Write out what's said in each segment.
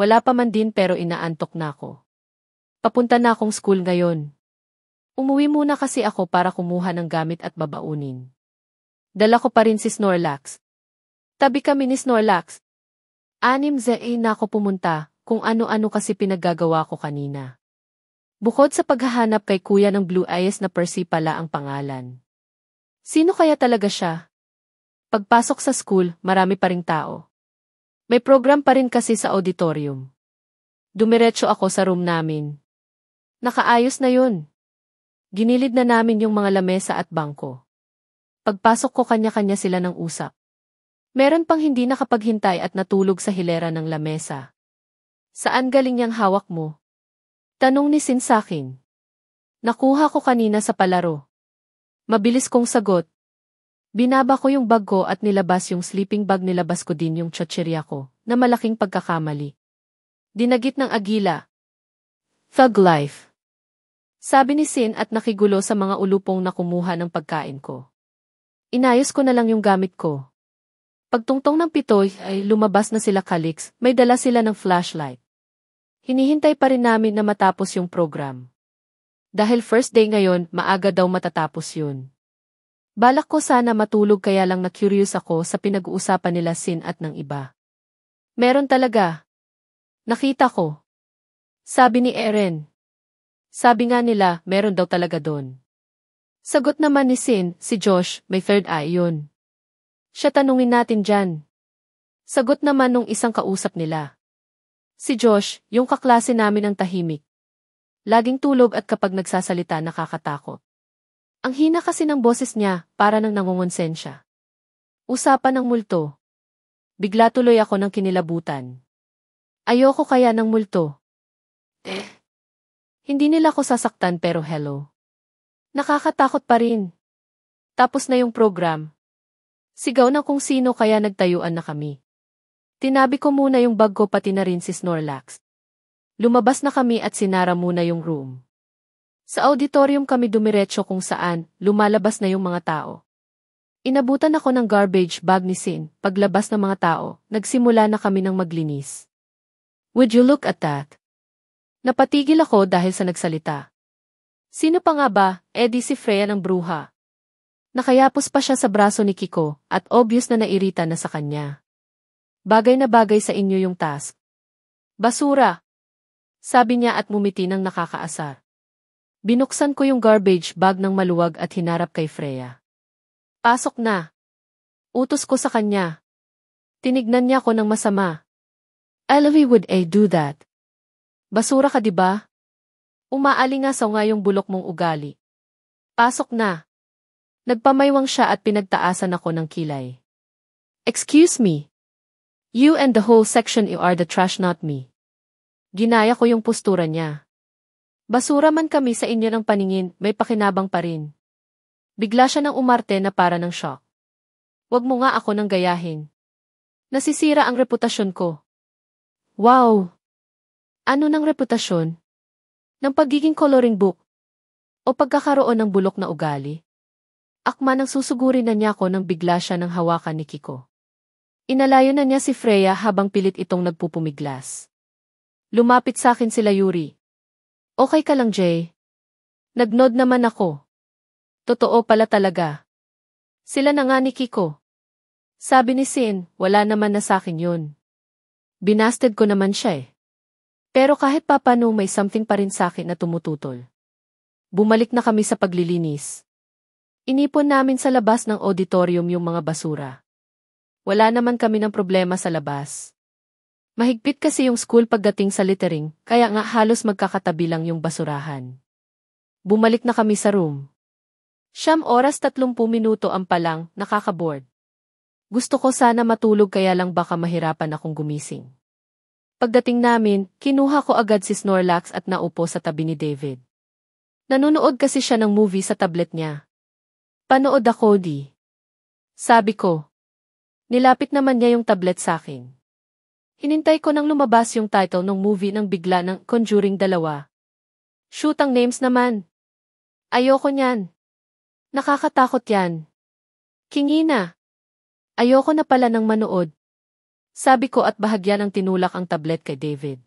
Wala pa man din pero inaantok na ako. Papunta na akong school ngayon. Umuwi muna kasi ako para kumuha ng gamit at babaunin. Dala ko pa rin si Snorlax. Tabi kami ni Snorlax. 6 na ako pumunta, kung ano-ano kasi pinaggagawa ko kanina. Bukod sa paghahanap kay kuya ng Blue Eyes na Percy pala ang pangalan. Sino kaya talaga siya? Pagpasok sa school, marami pa ring tao. May program pa rin kasi sa auditorium. Dumiretso ako sa room namin. Nakaayos na yun. Ginilid na namin yung mga lamesa at bangko. Pagpasok ko kanya-kanya sila ng usap. Meron pang hindi nakapaghintay at natulog sa hilera ng lamesa. Saan galing yang hawak mo? Tanong ni Sin sakin. Nakuha ko kanina sa palaro. Mabilis kong sagot. Binaba ko yung bag ko at nilabas yung sleeping bag, nilabas ko din yung tsotsirya ko, na malaking pagkakamali. Dinagit ng agila. Thug life. Sabi ni Sin at nakigulo sa mga ulupong na kumuha ng pagkain ko. Inayos ko na lang yung gamit ko. Pagtungtong ng 7 ay lumabas na sila Calix, may dala sila ng flashlight. Hinihintay pa rin namin na matapos yung program. Dahil first day ngayon, maaga daw matatapos yun. Balak ko sana matulog kaya lang na-curious ako sa pinag-uusapan nila Sin at ng iba. Meron talaga. Nakita ko. Sabi ni Eren. Sabi nga nila, meron daw talaga doon. Sagot naman ni Sin, si Josh, may third eye yun. Siya tanungin natin dyan. Sagot naman nung isang kausap nila. Si Josh, yung kaklase namin ang tahimik. Laging tulog at kapag nagsasalita nakakatakot. Ang hina kasi ng boses niya, para nang nangungonsensya. Usapan ng multo. Bigla tuloy ako ng kinilabutan. Ayoko kaya ng multo. Hindi nila ko sasaktan pero hello. Nakakatakot pa rin. Tapos na yung program. Sigaw na kung sino kaya nagtayuan na kami. Tinabi ko muna yung bag ko pati na rin si Snorlax. Lumabas na kami at sinara muna yung room. Sa auditorium kami dumiretso kung saan, lumalabas na yung mga tao. Inabutan ako ng garbage bag ni Sin, paglabas ng mga tao, nagsimula na kami ng maglinis. Would you look at that? Napatigil ako dahil sa nagsalita. Sino pa nga ba, di si Freya ng bruha. Nakayapos pa siya sa braso ni Kiko, at obvious na nairita na sa kanya. Bagay na bagay sa inyo yung task. Basura! Sabi niya at ngumiti ng nakakaasar. Binuksan ko yung garbage bag ng maluwag at hinarap kay Freya. Pasok na. Utos ko sa kanya. Tinignan niya ako ng masama. Elvie, would I do that? Basura ka diba? Umaalingasaw nga yung bulok mong ugali. Pasok na. Nagpamaywang siya at pinagtaasan ako ng kilay. Excuse me. You and the whole section, you are the trash, not me. Ginaya ko yung postura niya. Basura man kami sa inyo ng paningin, may pakinabang pa rin. Bigla siya nang umarte na para ng shock. Wag mo nga ako nang gayahin. Nasisira ang reputasyon ko. Wow! Ano ng reputasyon? Ng pagiging coloring book? O pagkakaroon ng bulok na ugali? Akma nang susugurin na niya ako nang bigla siya ng hawakan ni Kiko. Inalayo na niya si Freya habang pilit itong nagpupumiglas. Lumapit sa akin sila Yuri. Okay ka lang, Jay? Nagnod naman ako. Totoo pala talaga. Sila na nga ni Kiko. Sabi ni Sin, wala naman na sakin yun. Binasted ko naman siya eh. Pero kahit papano may something pa rin sakin na tumututol. Bumalik na kami sa paglilinis. Inipon namin sa labas ng auditorium yung mga basura. Wala naman kami ng problema sa labas. Mahigpit kasi yung school pagdating sa littering, kaya nga halos magkakatabi lang yung basurahan. Bumalik na kami sa room. 9:30 ang palang, nakakaboard. Gusto ko sana matulog kaya lang baka mahirapan akong gumising. Pagdating namin, kinuha ko agad si Snorlax at naupo sa tabi ni David. Nanonood kasi siya ng movie sa tablet niya. Panood ako di. Sabi ko. Nilapit naman niya yung tablet sa akin. Hinintay ko nang lumabas yung title ng movie nang bigla ng Conjuring 2. Shoot ang names naman. Ayoko niyan. Nakakatakot yan. Kingi na. Ayoko na pala ng manood. Sabi ko at bahagya ng tinulak ang tablet kay David.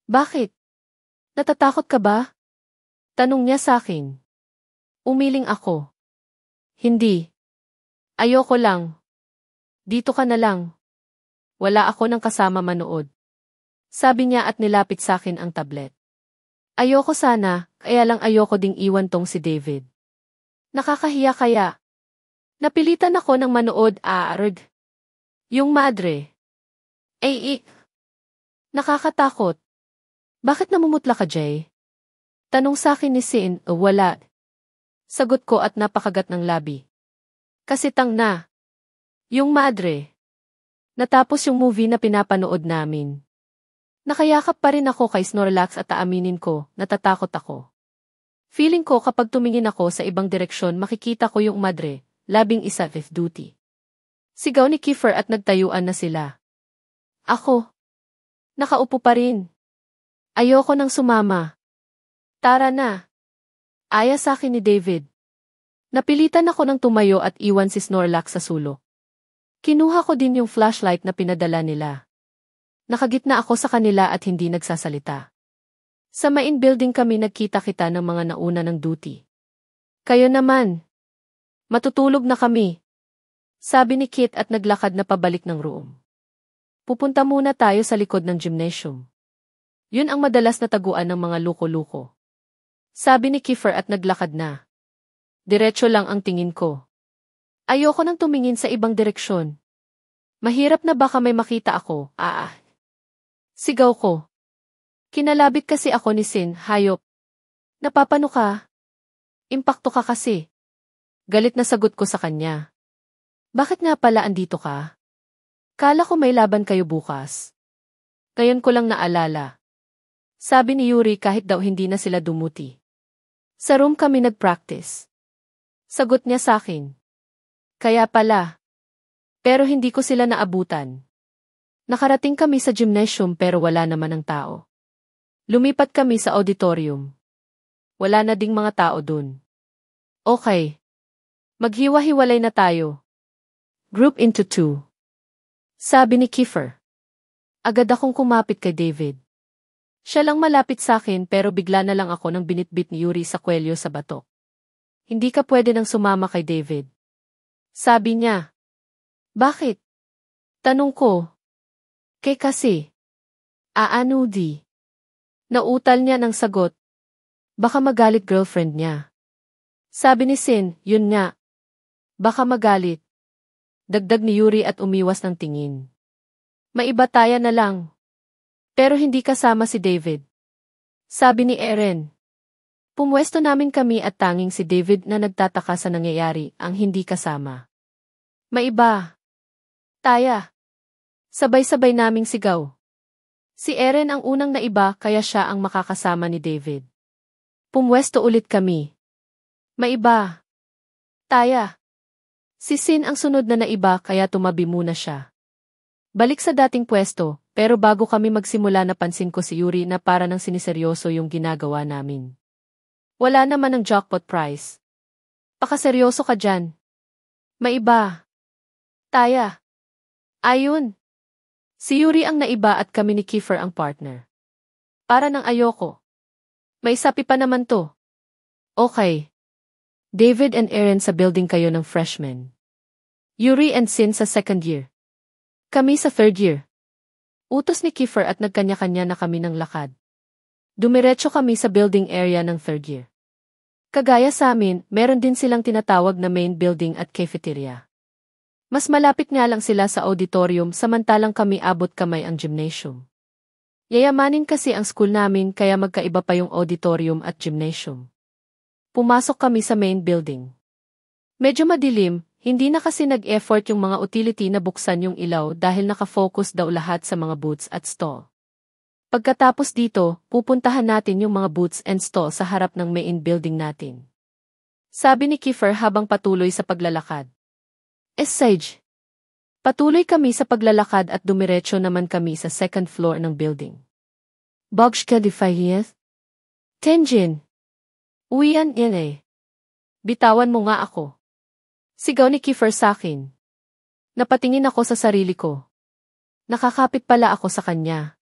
Bakit? Natatakot ka ba? Tanong niya sa akin. Umiling ako. Hindi. Ayoko lang. Dito ka na lang. Wala ako ng kasama manood. Sabi niya at nilapit sa akin ang tablet. Ayoko sana, kaya lang ayoko ding iwan tong si David. Nakakahiya kaya. Napilitan ako ng manood, aarg. Yung madre. Nakakatakot. Bakit namumutla ka, Jay? Tanong sa akin ni Sin, wala. Sagot ko at napakagat ng labi. Kasi tang na. Yung madre. Natapos yung movie na pinapanood namin. Nakayakap pa rin ako kay Snorlax at aaminin ko, natatakot ako. Feeling ko kapag tumingin ako sa ibang direksyon makikita ko yung madre, labing isa fifth duty. Sigaw ni Kiefer at nagtayuan na sila. Ako. Nakaupo pa rin. Ayoko nang sumama. Tara na. Aya sa akin ni David. Napilitan ako ng tumayo at iwan si Snorlax sa sulok. Kinuha ko din yung flashlight na pinadala nila. Nakagitna ako sa kanila at hindi nagsasalita. Sa main building kami nagkita-kita ng mga nauna ng duty. Kayo naman. Matutulog na kami. Sabi ni Kit at naglakad na pabalik ng room. Pupunta muna tayo sa likod ng gymnasium. Yun ang madalas na taguan ng mga luko-luko. Sabi ni Kiefer at naglakad na. Diretso lang ang tingin ko. Ayoko nang tumingin sa ibang direksyon. Mahirap na baka may makita ako, Sigaw ko. Kinalabit kasi ako ni Sin, hayop. Napapano ka? Impakto ka kasi. Galit na sagot ko sa kanya. Bakit nga pala andito ka? Kala ko may laban kayo bukas. Ngayon ko lang naalala. Sabi ni Yuri kahit daw hindi na sila dumuti. Sa room kami nag-practice. Sagot niya sa akin. Kaya pala. Pero hindi ko sila naabutan. Nakarating kami sa gymnasium pero wala naman ang tao. Lumipat kami sa auditorium. Wala na ding mga tao dun. Okay. Maghiwa-hiwalay na tayo. Group into 2. Sabi ni Kiefer. Agad akong kumapit kay David. Siya lang malapit sa akin pero bigla na lang ako nang binitbit ni Yuri sa kwelyo sa batok. Hindi ka pwede nang sumama kay David. Sabi niya. Bakit? Tanong ko. Kasi. Aano di? Nautal niya ng sagot. Baka magalit girlfriend niya. Sabi ni Sin, yun nga. Baka magalit. Dagdag ni Yuri at umiwas ng tingin. Maibataya na lang. Pero hindi kasama si David. Sabi ni Eren. Pumwesto namin kami at tanging si David na nagtataka sa nangyayari ang hindi kasama. Maiba. Taya. Sabay-sabay naming sigaw. Si Eren ang unang naiba kaya siya ang makakasama ni David. Pumwesto ulit kami. Maiba. Taya. Si Sin ang sunod na naiba kaya tumabi muna siya. Balik sa dating pwesto, pero bago kami magsimula napansin ko si Yuri na para nang siniseryoso yung ginagawa namin. Wala naman ang jackpot prize. Pakaseryoso ka dyan. Maiba. Taya. Ayun. Si Yuri ang naiba at kami ni Kiefer ang partner. Para nang ayoko. May sapi pa naman to. Okay. David and Eren sa building kayo ng freshmen. Yuri and Sin sa second year. Kami sa third year. Utos ni Kiefer at nagkanya-kanya na kami ng lakad. Dumiretso kami sa building area ng third year. Kagaya sa amin, meron din silang tinatawag na main building at cafeteria. Mas malapit nga lang sila sa auditorium samantalang kami abot kamay ang gymnasium. Yayamanin kasi ang school namin kaya magkaiba pa yung auditorium at gymnasium. Pumasok kami sa main building. Medyo madilim, hindi na kasi nag-effort yung mga utility na buksan yung ilaw dahil nakafocus daw lahat sa mga booths at stall. Pagkatapos dito, pupuntahan natin yung mga booths and stall sa harap ng main building natin. Sabi ni Kiefer habang patuloy sa paglalakad. Sage. Patuloy kami sa paglalakad at dumiretso naman kami sa second floor ng building. Bogshka di Fayeth? Tenjin. Uwian yan. Bitawan mo nga ako. Sigaw ni Kiefer sa akin. Napatingin ako sa sarili ko. Nakakapit pala ako sa kanya.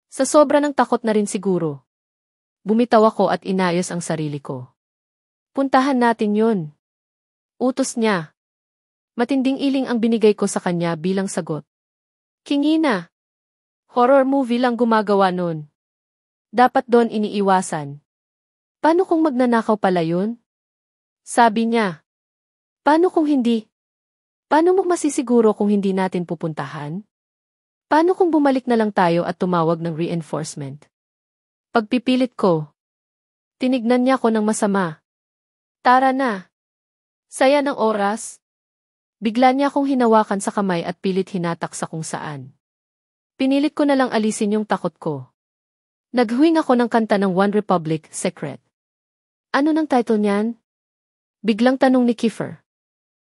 Sa sobra ng takot na rin siguro. Bumitaw ako at inayos ang sarili ko. Puntahan natin yun. Utos niya. Matinding iling ang binigay ko sa kanya bilang sagot. Kingi na. Horror movie lang gumagawa nun. Dapat doon iniiwasan. Paano kung magnanakaw pala yun? Sabi niya. Paano kung hindi? Paano mo masisiguro kung hindi natin pupuntahan? Paano kung bumalik na lang tayo at tumawag ng reinforcement? Pagpipilit ko. Tinignan niya ko ng masama. Tara na. Saya ng oras. Bigla niya akong hinawakan sa kamay at pilit hinatak sa kung saan. Pinilit ko na lang alisin yung takot ko. Naghuwing ako ng kanta ng One Republic, Secret. Ano nang title niyan? Biglang tanong ni Kiefer.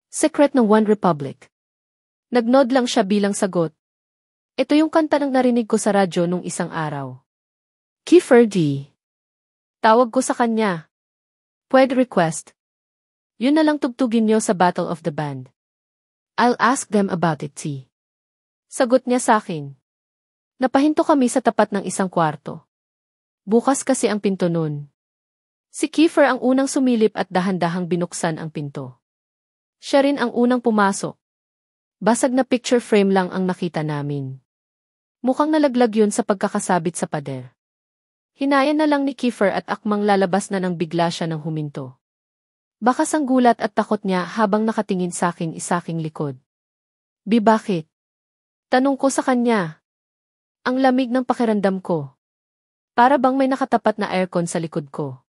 Secret ng One Republic. Nagnod lang siya bilang sagot. Ito yung kanta ng narinig ko sa radyo nung isang araw. Kiefer D. Tawag ko sa kanya. Pwede request. Yun na lang tugtugin niyo sa Battle of the Band. I'll ask them about it, T. Sagot niya sa akin. Napahinto kami sa tapat ng isang kwarto. Bukas kasi ang pinto nun. Si Kiefer ang unang sumilip at dahan-dahang binuksan ang pinto. Siya rin ang unang pumasok. Basag na picture frame lang ang nakita namin. Mukhang nalaglag yun sa pagkakasabit sa pader. Hinayan na lang ni Kiefer at akmang lalabas na nang bigla siya nang huminto. Bakas ang gulat at takot niya habang nakatingin sa akin isaking likod. Bakit? Tanong ko sa kanya. Ang lamig ng pakiramdam ko. Para bang may nakatapat na aircon sa likod ko.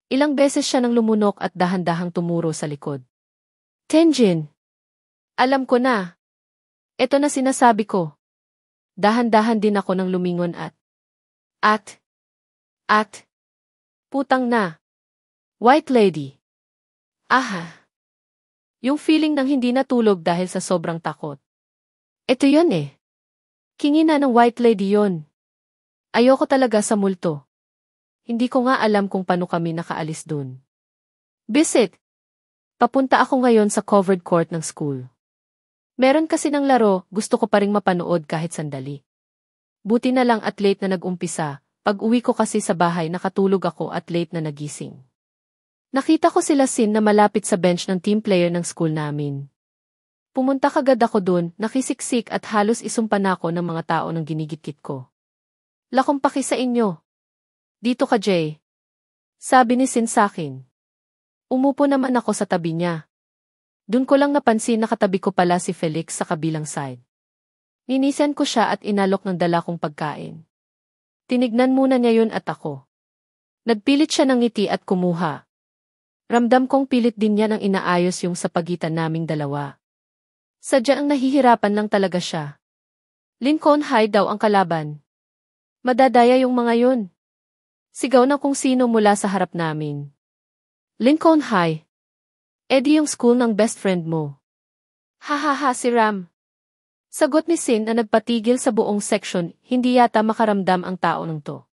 Ilang beses siya nang lumunok at dahan-dahang tumuro sa likod. Tenjin! Alam ko na. Ito na sinasabi ko. Dahan-dahan din ako nang lumingon at putang na. White lady. Aha. Yung feeling ng hindi natulog dahil sa sobrang takot. Ito yun eh. Kingi na ng white lady yon. Ayoko talaga sa multo. Hindi ko nga alam kung paano kami nakaalis dun. Visit. Papunta ako ngayon sa covered court ng school. Meron kasi ng laro, gusto ko pa ring mapanood kahit sandali. Buti na lang at late na nag-umpisa, pag-uwi ko kasi sa bahay nakatulog ako at late na nagising. Nakita ko sila Sin na malapit sa bench ng team player ng school namin. Pumunta kagad ako dun, nakisiksik at halos isumpan ako ng mga tao ng ginigit-git ko. Lakumpaki sa inyo. Dito ka, Jay. Sabi ni Sin sakin. Umupo naman ako sa tabi niya. Dun ko lang napansin na katabi ko pala si Felix sa kabilang side. Ninisan ko siya at inalok ng dala kong pagkain. Tinignan muna niya yun at ako. Nagpilit siya ng ngiti at kumuha. Ramdam kong pilit din niya nang inaayos yung sa pagitan naming dalawa. Sadyang nahihirapan lang talaga siya. Lincoln High daw ang kalaban. Madadaya yung mga yun. Sigaw na kung sino mula sa harap namin. Lincoln High. Eddie yung school ng best friend mo. Hahaha si Ram. Sagot ni Sin na nagpatigil sa buong section, hindi yata makaramdam ang tao ng to.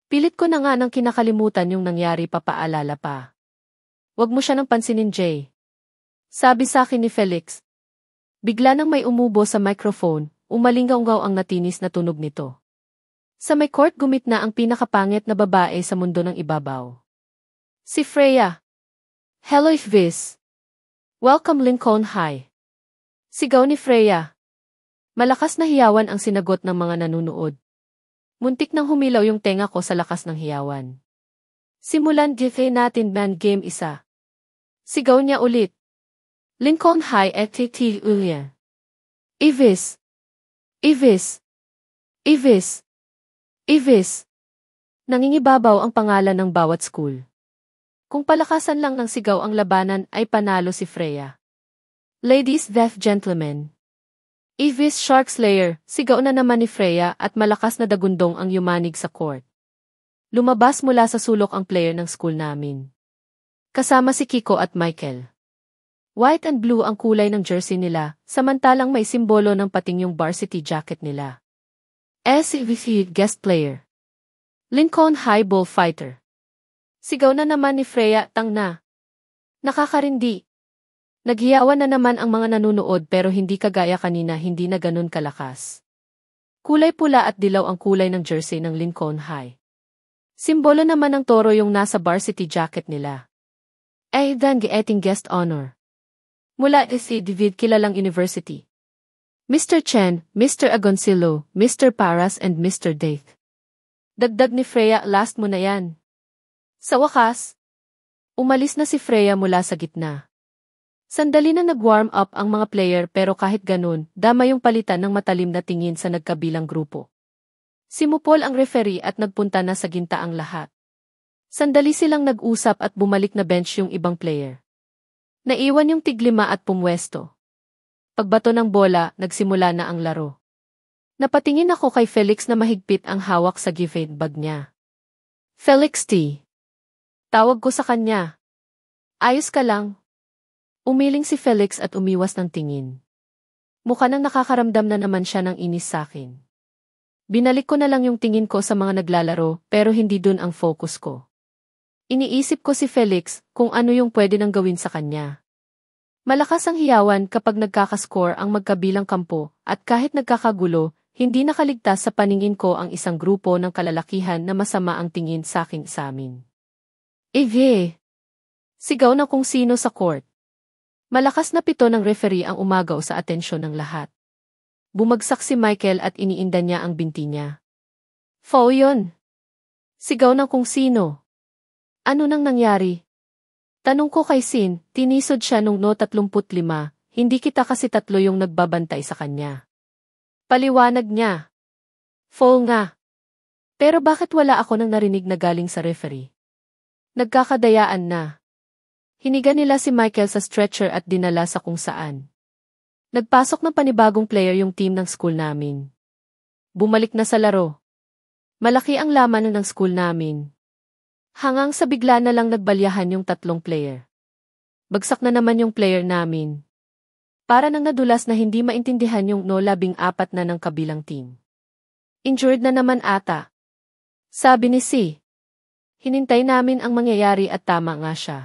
Pilit ko na nga nang kinakalimutan yung nangyari papaalala pa. Wag mo siya nang pansinin, Jay. Sabi sa akin ni Felix. Bigla nang may umubo sa microphone, umalinggaw-ngaw ang natinis na tunog nito. Sa may court gumitna ang pinakapangit na babae sa mundo ng ibabaw. Si Freya. Hello Vis. Welcome Lincoln High. Sigaw ni Freya. Malakas na hiyawan ang sinagot ng mga nanunood. Muntik nang humilaw yung tenga ko sa lakas ng hiyawan. Simulan GFA natin man game isa. Sigaw niya ulit. Lincoln High FTT Ulia. Ivis. Ivis. Ivis. Ivis. Nangingibabaw ang pangalan ng bawat school. Kung palakasan lang ng sigaw ang labanan ay panalo si Freya. Ladies, gentlemen. Ivis Shark Slayer, sigaw na naman ni Freya at malakas na dagundong ang yumanig sa court. Lumabas mula sa sulok ang player ng school namin. Kasama si Kiko at Michael. White and blue ang kulay ng jersey nila, samantalang may simbolo ng pating yung varsity jacket nila. SVC guest player. Lincoln High Bullfighter. Sigaw na naman ni Freya, tang na. Nakakarindi. Naghiyawan na naman ang mga nanunood pero hindi kagaya kanina, hindi na ganun kalakas. Kulay pula at dilaw ang kulay ng jersey ng Lincoln High. Simbolo naman ng toro yung nasa varsity jacket nila. Ay dan geeting guest honor. Mula si David kilalang university. Mr. Chen, Mr. Agoncillo, Mr. Paras and Mr. Dave. Dagdag ni Freya, last mo na yan. Sa wakas, umalis na si Freya mula sa gitna. Sandali na nag-warm up ang mga player pero kahit ganun, dama yung palitan ng matalim na tingin sa nagkabilang grupo. Simupol ang referee at nagpunta na sa ginta ang lahat. Sandali silang nag-usap at bumalik na bench yung ibang player. Naiwan yung tiglima at pumwesto. Pagbato ng bola, nagsimula na ang laro. Napatingin ako kay Felix na mahigpit ang hawak sa gift bag niya. Felix T. Tawag ko sa kanya. Ayos ka lang. Umiling si Felix at umiwas ng tingin. Mukha nang nakakaramdam na naman siya ng inis sa akin. Binalik ko na lang yung tingin ko sa mga naglalaro pero hindi dun ang focus ko. Iniisip ko si Felix kung ano yung pwede nang gawin sa kanya. Malakas ang hiyawan kapag nagkakascore ang magkabilang kampo at kahit nagkakagulo, hindi nakaligtas sa paningin ko ang isang grupo ng kalalakihan na masama ang tingin sa akin sa amin. Eve! Sigaw na kung sino sa court. Malakas na pito ng referee ang umagaw sa atensyon ng lahat. Bumagsak si Michael at iniinda niya ang binti niya. Foul yun! Sigaw ng kung sino. Ano nang nangyari? Tanong ko kay Sin, tinisod siya nung no 35, hindi kita kasi tatlo yung nagbabantay sa kanya. Paliwanag niya. Foul nga. Pero bakit wala ako nang narinig na galing sa referee? Nagkakadayaan na. Hiniga nila si Michael sa stretcher at dinala sa kung saan. Nagpasok ng panibagong player yung team ng school namin. Bumalik na sa laro. Malaki ang laman ng school namin. Hanggang sa bigla na lang nagbalyahan yung tatlong player. Bagsak na naman yung player namin. Para nang nadulas na hindi maintindihan yung no 14 na ng kabilang team. Injured na naman ata. Sabi ni C. Hinintay namin ang mangyayari at tama nga siya.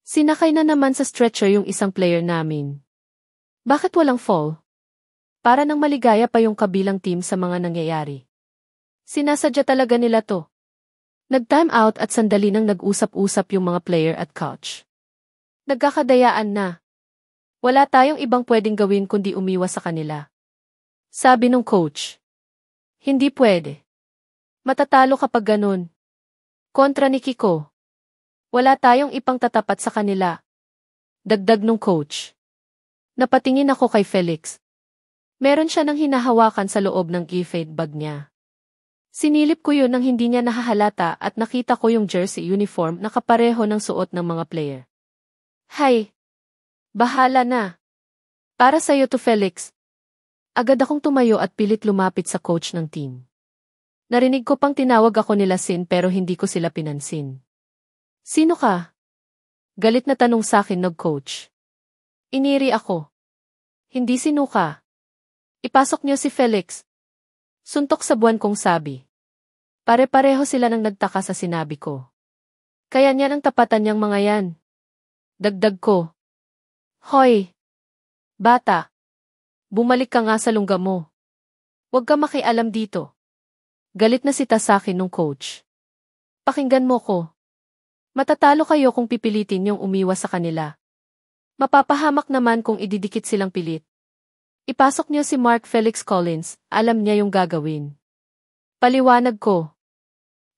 Sinakay na naman sa stretcher yung isang player namin. Bakit walang fall? Para nang maligaya pa yung kabilang team sa mga nangyayari. Sinasadya talaga nila to. Nag-time out at sandali nang nag-usap-usap yung mga player at coach. Nagkakadayaan na. Wala tayong ibang pwedeng gawin kundi umiwas sa kanila. Sabi nung coach. Hindi pwede. Matatalo kapag ganun. Kontra ni Kiko. Wala tayong ipang tatapat sa kanila. Dagdag nung coach. Napatingin ako kay Felix. Meron siya nang hinahawakan sa loob ng gift bag niya. Sinilip ko yun nang hindi niya nahahalata at nakita ko yung jersey uniform na kapareho ng suot ng mga player. Hay! Bahala na. Para sa'yo to Felix. Agad akong tumayo at pilit lumapit sa coach ng team. Narinig ko pang tinawag ako nila Sin pero hindi ko sila pinansin. Sino ka? Galit na tanong sa akin ng coach. Iniri ako. Hindi sino ka. Ipasok niyo si Felix. Suntok sa buwan kong sabi. Pare-pareho sila nang nagtaka sa sinabi ko. Kaya niya nang tapatan niyang mga yan. Dagdag ko. Hoy! Bata! Bumalik ka nga sa lungga mo. Huwag ka makialam dito. Galit na sita sa akin nung coach. Pakinggan mo ko. Matatalo kayo kung pipilitin yung umiwas sa kanila. Mapapahamak naman kung ididikit silang pilit. Ipasok niyo si Mark Felix Collins, alam niya yung gagawin. Paliwanag ko.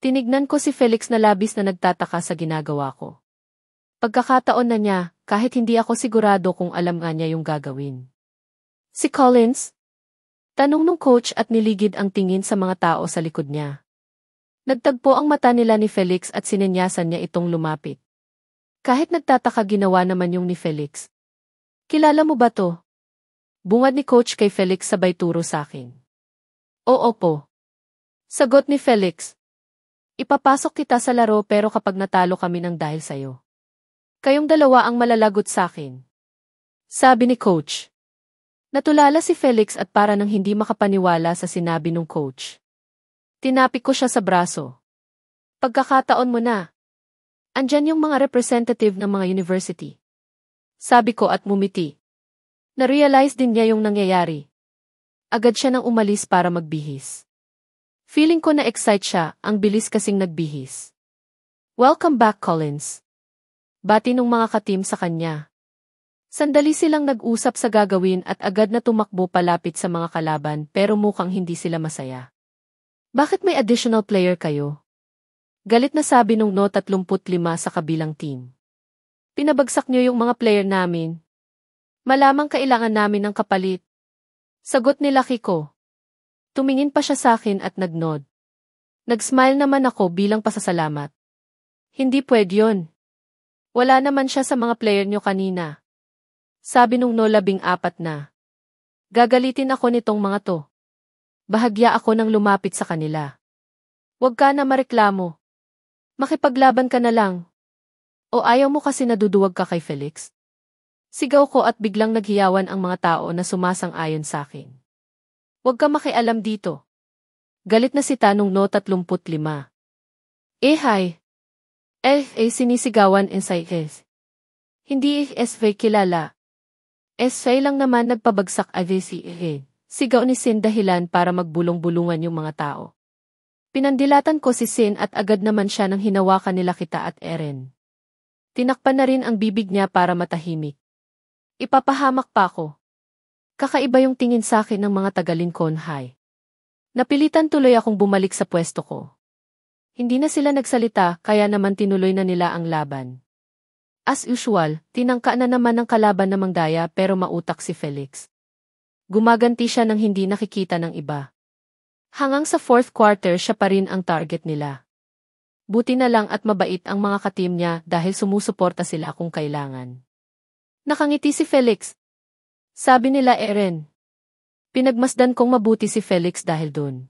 Tinignan ko si Felix na labis na nagtataka sa ginagawa ko. Pagkakataon na niya, kahit hindi ako sigurado kung alam nga niya yung gagawin. Si Collins? Tanong nung coach at niligid ang tingin sa mga tao sa likod niya. Nagtagpo ang mata nila ni Felix at sinenyasan niya itong lumapit. Kahit nagtataka ginawa naman yung ni Felix. Kilala mo ba to? Bungad ni coach kay Felix sabay turo sa akin. Oo po. Sagot ni Felix. Ipapasok kita sa laro pero kapag natalo kami ng dahil sayo. Kayong dalawa ang malalagot sa akin. Sabi ni coach. Natulala si Felix at para nang hindi makapaniwala sa sinabi ng coach. Tinapik ko siya sa braso. Pagkakataon mo na. Andyan yung mga representative ng mga university. Sabi ko at mumiti. Na-realize din niya yung nangyayari. Agad siya nang umalis para magbihis. Feeling ko na-excite siya, ang bilis kasing nagbihis. Welcome back, Collins. Bati nung mga ka-team sa kanya. Sandali silang nag-usap sa gagawin at agad na tumakbo palapit sa mga kalaban pero mukhang hindi sila masaya. Bakit may additional player kayo? Galit na sabi nung No 35 sa kabilang team. Pinabagsak niyo yung mga player namin. Malamang kailangan namin ng kapalit. Sagot ni Lucky ko. Tumingin pa siya sa akin at nagnod. Nag-smile naman ako bilang pasasalamat. Hindi pwede yun. Wala naman siya sa mga player niyo kanina. Sabi nung No 14 na. Gagalitin ako nitong mga to. Bahagya ako nang lumapit sa kanila. Huwag ka na mareklamo. Makipaglaban ka na lang. O ayaw mo kasi naduduwag ka kay Felix? Sigaw ko at biglang naghiyawan ang mga tao na sumasang-ayon sa akin. Huwag ka makialam dito. Galit na si Tanong No 35. Hi. Sinisigawan S.I.S. Hindi S.V. kilala. S.V. lang naman nagpabagsak A.V.C. Sigaw ni Sin dahilan para magbulong-bulungan yung mga tao. Pinandilatan ko si Sin at agad naman siya nang hinawakan nila kita at Eren. Tinakpan na rin ang bibig niya para matahimik. Ipapahamak pa ako. Kakaiba yung tingin sa akin ng mga taga-Lincoln High. Napilitan tuloy akong bumalik sa pwesto ko. Hindi na sila nagsalita kaya naman tinuloy na nila ang laban. As usual, tinangka na naman ng kalaban na Mangdaya pero mautak si Felix. Gumaganti siya nang hindi nakikita ng iba. Hanggang sa fourth quarter siya pa rin ang target nila. Buti na lang at mabait ang mga ka-team niya dahil sumusuporta sila kung kailangan. Nakangiti si Felix. Sabi nila Eren. Pinagmasdan kong mabuti si Felix dahil dun.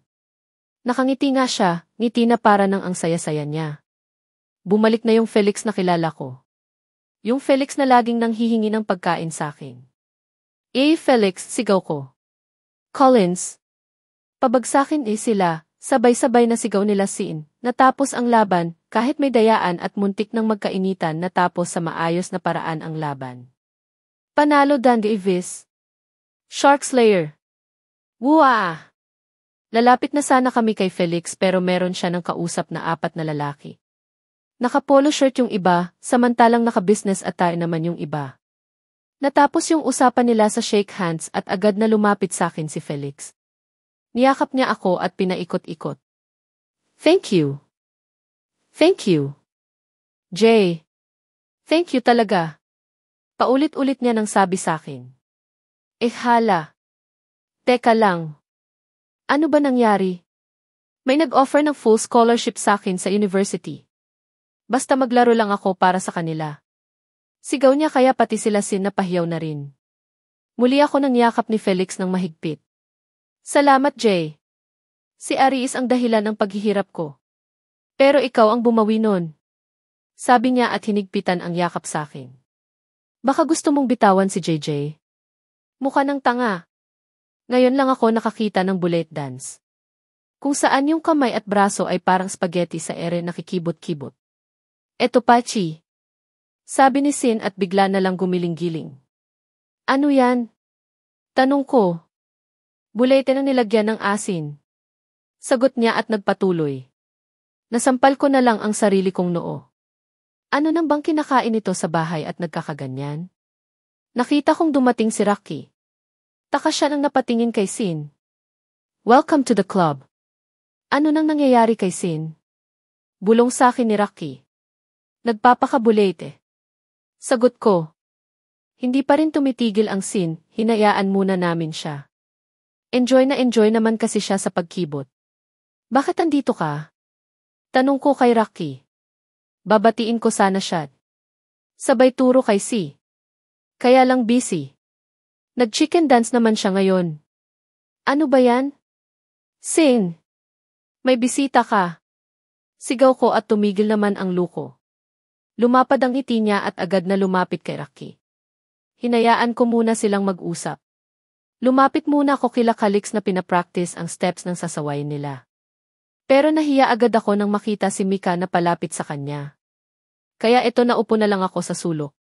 Nakangiti nga siya, ngiti na para nang ang saya-saya niya. Bumalik na yung Felix na kilala ko. Yung Felix na laging nang hihingi ng pagkain sa akin. Felix, sigaw ko. Collins. Pabagsakin sila, sabay-sabay na sigaw nila Sin. Natapos ang laban, kahit may dayaan at muntik ng magkainitan natapos sa maayos na paraan ang laban. Panalo Dan Davis. Shark Slayer. Wua! Lalapit na sana kami kay Felix pero meron siya ng kausap na 4 na lalaki. Naka-polo shirt yung iba, samantalang naka-business attire naman yung iba. Natapos yung usapan nila sa shake hands at agad na lumapit sa akin si Felix. Niyakap niya ako at pinaikot-ikot. Thank you. Thank you. Jay. Thank you talaga. Paulit-ulit niya nang sabi sa akin. Hala. Teka lang. Ano ba nangyari? May nag-offer ng full scholarship sa akin sa university. Basta maglaro lang ako para sa kanila. Sigaw niya kaya pati sila Sin napahiyaw na rin. Muli ako nang yakap ni Felix ng mahigpit. Salamat Jay. Si Aris ang dahilan ng paghihirap ko. Pero ikaw ang bumawi nun. Sabi niya at hinigpitan ang yakap sa akin. Baka gusto mong bitawan si JJ? Mukha ng tanga. Ngayon lang ako nakakita ng bullet dance. Kung saan yung kamay at braso ay parang spaghetti sa ere nakikibot-kibot. Eto Pachi. Sabi ni Sin at bigla na lang gumiling-giling. Ano yan? Tanong ko. Bulete na nilagyan ng asin. Sagot niya at nagpatuloy. Nasampal ko na lang ang sarili kong noo. Ano nang bang kinakain ito sa bahay at nagkakaganyan? Nakita kong dumating si Rocky. Taka siya nang napatingin kay Sin. Welcome to the club. Ano nang nangyayari kay Sin? Bulong sa akin ni Rocky. Nagpapakabulete. Sagot ko. Hindi pa rin tumitigil ang Sin, hinayaan muna namin siya. Enjoy naman kasi siya sa pagkibot. Bakit andito ka? Tanong ko kay Rocky. Babatiin ko sana siya. Sabay turo kay Si. Kaya lang busy. Nag-chicken dance naman siya ngayon. Ano ba yan? Sin. May bisita ka. Sigaw ko at tumigil naman ang luko. Lumapad ang ngiti niya at agad na lumapit kay Rocky. Hinayaan ko muna silang mag-usap. Lumapit muna ako kila Calix na pinapractice ang steps ng sasaway nila. Pero nahiya agad ako nang makita si Mika na palapit sa kanya. Kaya ito naupo na lang ako sa sulok.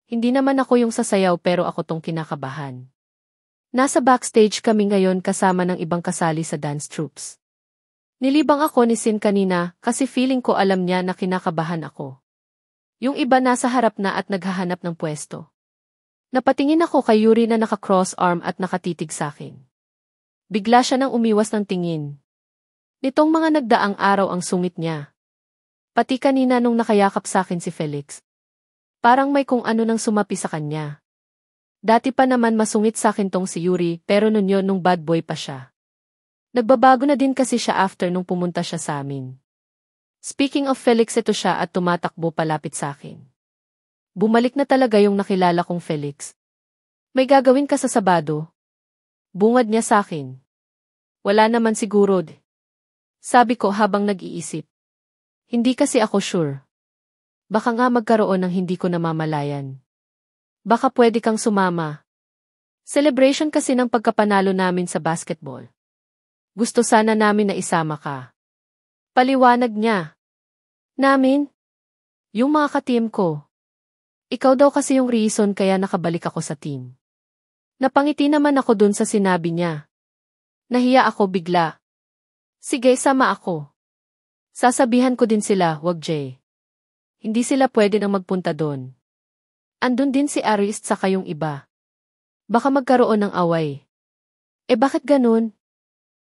Hindi naman ako yung sasayaw pero ako tong kinakabahan. Nasa backstage kami ngayon kasama ng ibang kasali sa dance troops. Nilibang ako ni Sin kanina kasi feeling ko alam niya na kinakabahan ako. Yung iba nasa harap na at naghahanap ng pwesto. Napatingin ako kay Yuri na naka-cross arm at nakatitig sa akin. Bigla siya nang umiwas ng tingin. Nitong mga nagdaang araw ang sungit niya. Pati kanina nung nakayakap sa akin si Felix. Parang may kung ano nang sumapi sa kanya. Dati pa naman masungit sa akin tong si Yuri pero nun yun nung bad boy pa siya. Nagbabago na din kasi siya after nung pumunta siya sa amin. Speaking of Felix, ito siya at tumatakbo palapit sa akin. Bumalik na talaga yung nakilala kong Felix. May gagawin ka sa Sabado? Bungad niya sa akin. Wala naman siguro. Sabi ko habang nag-iisip. Hindi kasi ako sure. Baka nga magkaroon ng hindi ko namamalayan. Baka pwede kang sumama. Celebration kasi ng pagkapanalo namin sa basketball. Gusto sana namin na isama ka. Paliwanag niya. Namin? Yung mga ka-team ko. Ikaw daw kasi yung reason kaya nakabalik ako sa team. Napangiti naman ako dun sa sinabi niya. Nahiya ako bigla. Sige, sama ako. Sasabihan ko din sila, wag Jay. Hindi sila pwede nang magpunta doon. Andun din si Arist saka yung iba. Baka magkaroon ng away. Bakit ganun?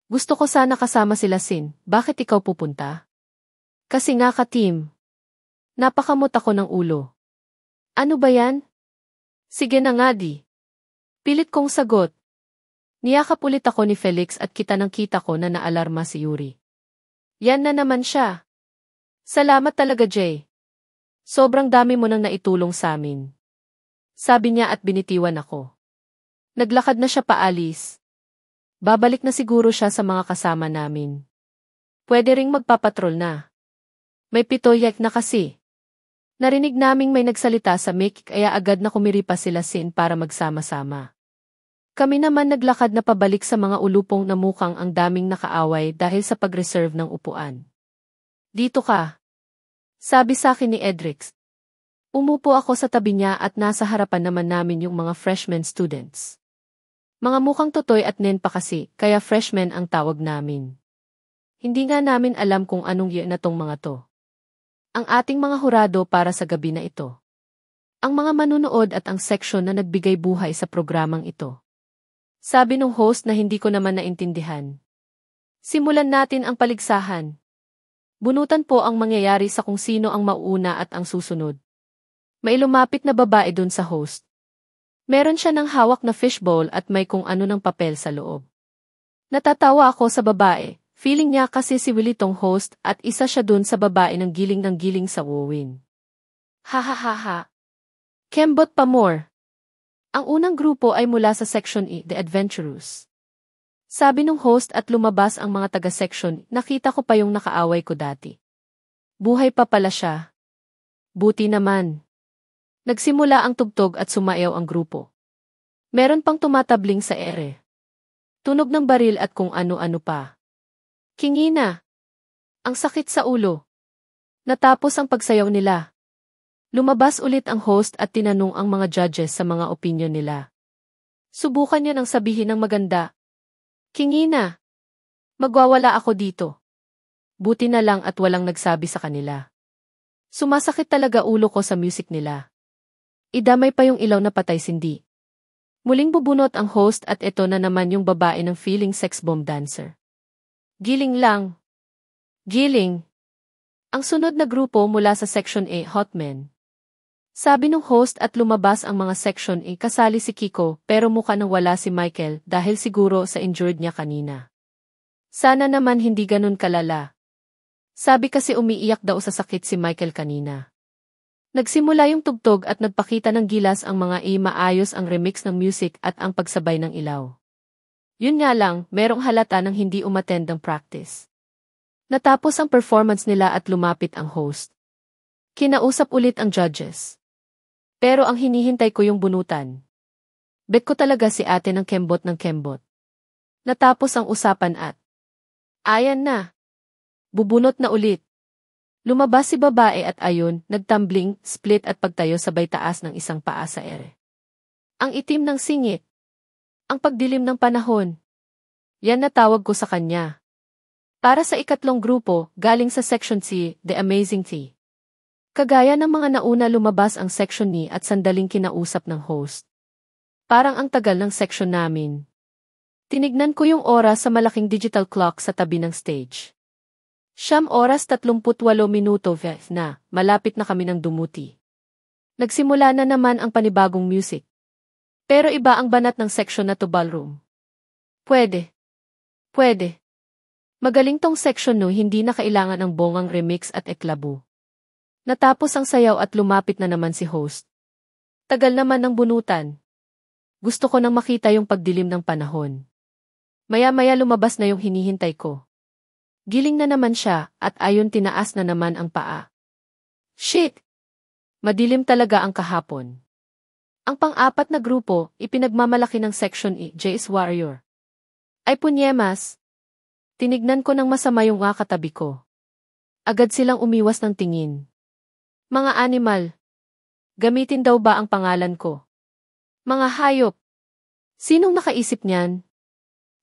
Gusto ko sana kasama sila Sin, bakit ikaw pupunta? Kasi nga ka-team. Napakamot ako ng ulo. Ano ba yan? Sige na nga di. Pilit kong sagot. Niyakap ulit ako ni Felix at kita nang kita ko na naalarma si Yuri. Yan na naman siya. Salamat talaga Jay. Sobrang dami mo nang naitulong sa amin. Sabi niya at binitiwan ako. Naglakad na siya paalis. Babalik na siguro siya sa mga kasama namin. Pwede ring magpapatrol na. May pitoyak na kasi. Narinig naming may nagsalita sa mic kaya agad na kumiripa sila Sin para magsama-sama. Kami naman naglakad na pabalik sa mga ulupong na mukhang ang daming nakaaway dahil sa pag-reserve ng upuan. Dito ka. Sabi sa akin ni Edrix. Umupo ako sa tabi niya at nasa harapan naman namin yung mga freshman students. Mga mukhang Totoy at Nen pa kasi, kaya freshmen ang tawag namin. Hindi nga namin alam kung anong year na tong mga to. Ang ating mga hurado para sa gabi na ito. Ang mga manunood at ang section na nagbigay buhay sa programang ito. Sabi nung host na hindi ko naman naintindihan. Simulan natin ang paligsahan. Bunutan po ang mangyayari sa kung sino ang mauuna at ang susunod. May lumapit na babae dun sa host. Meron siya ng hawak na fishbowl at may kung ano ng papel sa loob. Natatawa ako sa babae, feeling niya kasi si Willie tong host at isa siya dun sa babae ng giling sa wowin. Ha ha ha ha. Kembot pa more. Ang unang grupo ay mula sa Section E, The Adventurous. Sabi nung host at lumabas ang mga taga-section, nakita ko pa yung nakaaway ko dati. Buhay pa pala siya. Buti naman. Nagsimula ang tugtog at sumayaw ang grupo. Meron pang tumatabling sa ere. Tunog ng baril at kung ano-ano pa. Kingina. Ang sakit sa ulo. Natapos ang pagsayaw nila. Lumabas ulit ang host at tinanong ang mga judges sa mga opinion nila. Subukan niya nang sabihin ng maganda. Kingina. Magwawala ako dito. Buti na lang at walang nagsabi sa kanila. Sumasakit talaga ulo ko sa music nila. Idamay pa yung ilaw na patay sindi. Muling bubunot ang host at ito na naman yung babae ng feeling sex bomb dancer. Giling lang. Giling. Ang sunod na grupo mula sa Section A, Hot Men. Sabi nung host at lumabas ang mga Section A kasali si Kiko pero mukha nang wala si Michael dahil siguro sa injured niya kanina. Sana naman hindi ganun kalala. Sabi kasi umiiyak daw sa sakit si Michael kanina. Nagsimula yung tugtog at nagpakita ng gilas ang mga maayos ang remix ng music at ang pagsabay ng ilaw. Yun nga lang, merong halata ng hindi umattend ng practice. Natapos ang performance nila at lumapit ang host. Kinausap ulit ang judges. Pero ang hinihintay ko yung bunutan. Bet ko talaga si ate ng kembot. Natapos ang usapan at ayan na. Bubunot na ulit. Lumabas si babae at ayun, nagtumbling, split at pagtayo sabay taas ng isang paa sa ere. Ang itim ng singit. Ang pagdilim ng panahon. Yan na tawag ko sa kanya. Para sa ikatlong grupo, galing sa Section C, The Amazing T. Kagaya ng mga nauna lumabas ang Section ni at sandaling kinausap ng host. Parang ang tagal ng section namin. Tinignan ko yung oras sa malaking digital clock sa tabi ng stage. 9:38 na, malapit na kami ng dumuti. Nagsimula na naman ang panibagong music. Pero iba ang banat ng section na to ballroom. Pwede. Magaling tong section no, hindi na kailangan ng bongang remix at eklabo. Natapos ang sayaw at lumapit na naman si host. Tagal naman ng bunutan. Gusto ko nang makita yung pagdilim ng panahon. Maya-maya lumabas na yung hinihintay ko. Giling na naman siya at ayon tinaas na naman ang paa. Shit! Madilim talaga ang kahapon. Ang pang-apat na grupo, ipinagmamalaki ng Section E, Jace Warrior. Ay punyemas! Tinignan ko ng masama yung katabi ko. Agad silang umiwas ng tingin. Mga animal. Gamitin daw ba ang pangalan ko? Mga hayop. Sinong nakaisip niyan?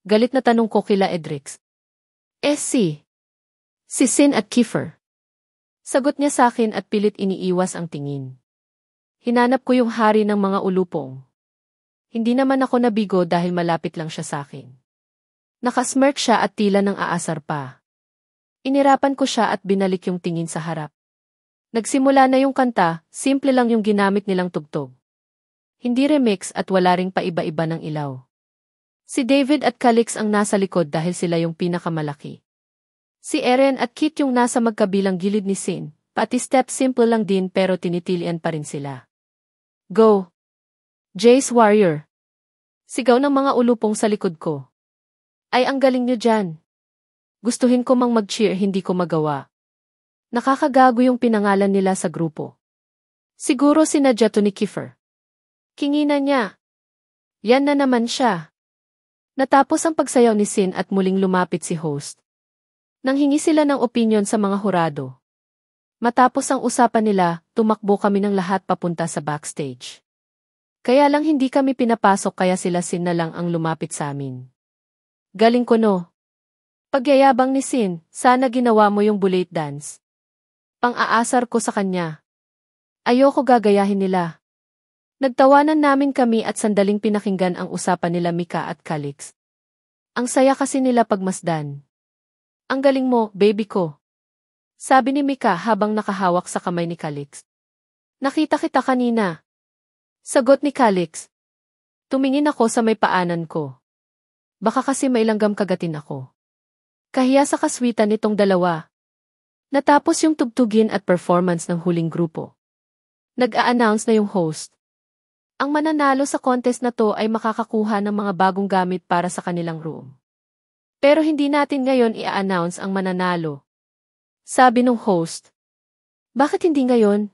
Galit na tanong ko kila Edrix. Si Sin at Kiefer. Sagot niya sa akin at pilit iniiwas ang tingin. Hinanap ko yung hari ng mga ulupong. Hindi naman ako nabigo dahil malapit lang siya sa akin. Nakasmirk siya at tila nang aasar pa. Inirapan ko siya at binalik yung tingin sa harap. Nagsimula na yung kanta, simple lang yung ginamit nilang tugtog. Hindi remix at wala ring paiba-iba ng ilaw. Si David at Calix ang nasa likod dahil sila yung pinakamalaki. Si Eren at Kit yung nasa magkabilang gilid ni Sin, pati step simple lang din pero tinitilian pa rin sila. Go! Jace Warrior! Sigaw ng mga ulupong sa likod ko. Ay ang galing nyo dyan. Gustuhin ko mang mag-cheer hindi ko magawa. Nakakagago yung pinangalan nila sa grupo. Siguro sinadya to ni Kiefer. Kinginan niya. Yan na naman siya. Natapos ang pagsayaw ni Sin at muling lumapit si host. Nanghingi sila ng opinyon sa mga hurado. Matapos ang usapan nila, tumakbo kami ng lahat papunta sa backstage. Kaya lang hindi kami pinapasok kaya sila Sin na lang ang lumapit sa amin. Galing ko no. Pagyayabang ni Sin, sana ginawa mo yung bullet dance. Pang-aasar ko sa kanya. Ayoko gagayahin nila. Nagtawanan namin kami at sandaling pinakinggan ang usapan nila Mika at Calix. Ang saya kasi nila pagmasdan. Ang galing mo, baby ko. Sabi ni Mika habang nakahawak sa kamay ni Calix. Nakita kita kanina. Sagot ni Calix. Tumingin ako sa may paanan ko. Baka kasi mailanggam kagatin ako. Kahiya sa kaswitan nitong dalawa. Natapos yung tugtugin at performance ng huling grupo. Nag-a-announce na yung host. Ang mananalo sa contest na to ay makakakuha ng mga bagong gamit para sa kanilang room. Pero hindi natin ngayon i-announce ang mananalo. Sabi nung host. Bakit hindi ngayon?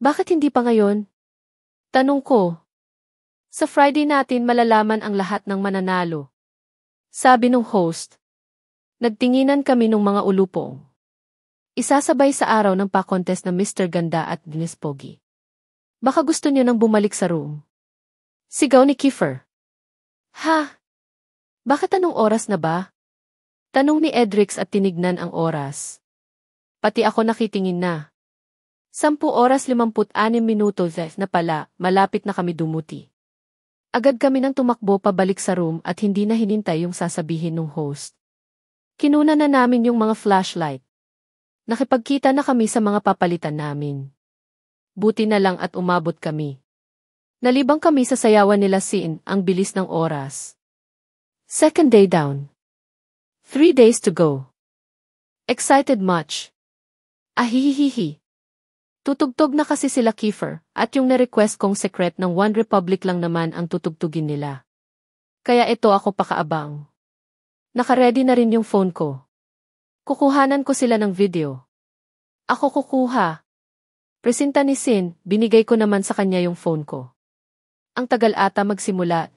Bakit hindi pa ngayon? Tanong ko. Sa Friday natin malalaman ang lahat ng mananalo. Sabi nung host. Nagtinginan kami nung mga ulupong. Isasabay sa araw ng pa-contest na Mr. Ganda at Miss Pogi. Baka gusto niyo nang bumalik sa room. Sigaw ni Kiefer. Ha? Bakit anong oras na ba? Tanong ni Edrix at tinignan ang oras. Pati ako nakitingin na. 10:56 na pala, malapit na kami dumuti. Agad kami nang tumakbo pabalik sa room at hindi na hinintay yung sasabihin ng host. Kinuna na namin yung mga flashlight. Nakipagkita na kami sa mga papalitan namin. Buti na lang at umabot kami. Nalibang kami sa sayawan nila Sin, ang bilis ng oras. Second day down. 3 days to go. Excited much. Ahihihihi. Tutugtog na kasi sila Kiefer, at yung na-request kong secret ng One Republic lang naman ang tutugtugin nila. Kaya ito ako pakaabang. Nakaredy na rin yung phone ko. Kukuhanan ko sila ng video. Ako kukuha. Presenta ni Sin, binigay ko naman sa kanya yung phone ko. Ang tagal ata magsimula.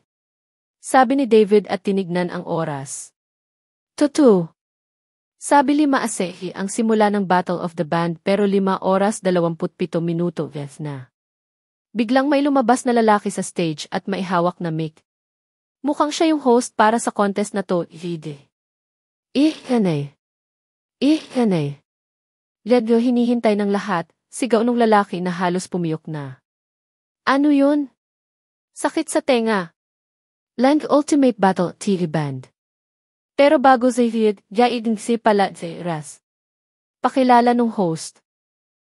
Sabi ni David at tinignan ang oras. Tutu. Sabi 5 ang simula ng Battle of the Band pero 5:27 na. Biglang may lumabas na lalaki sa stage at may hawak na mic. Mukhang siya yung host para sa contest na to, Lide. Hanay. Hanay. Ledyo hinihintay ng lahat, sigaw nung lalaki na halos pumiyok na. Ano yun? Sakit sa tenga. Lang Ultimate Battle TV Band. Pero bago Zayid, yaidin si pala Ras. Pakilala nung host.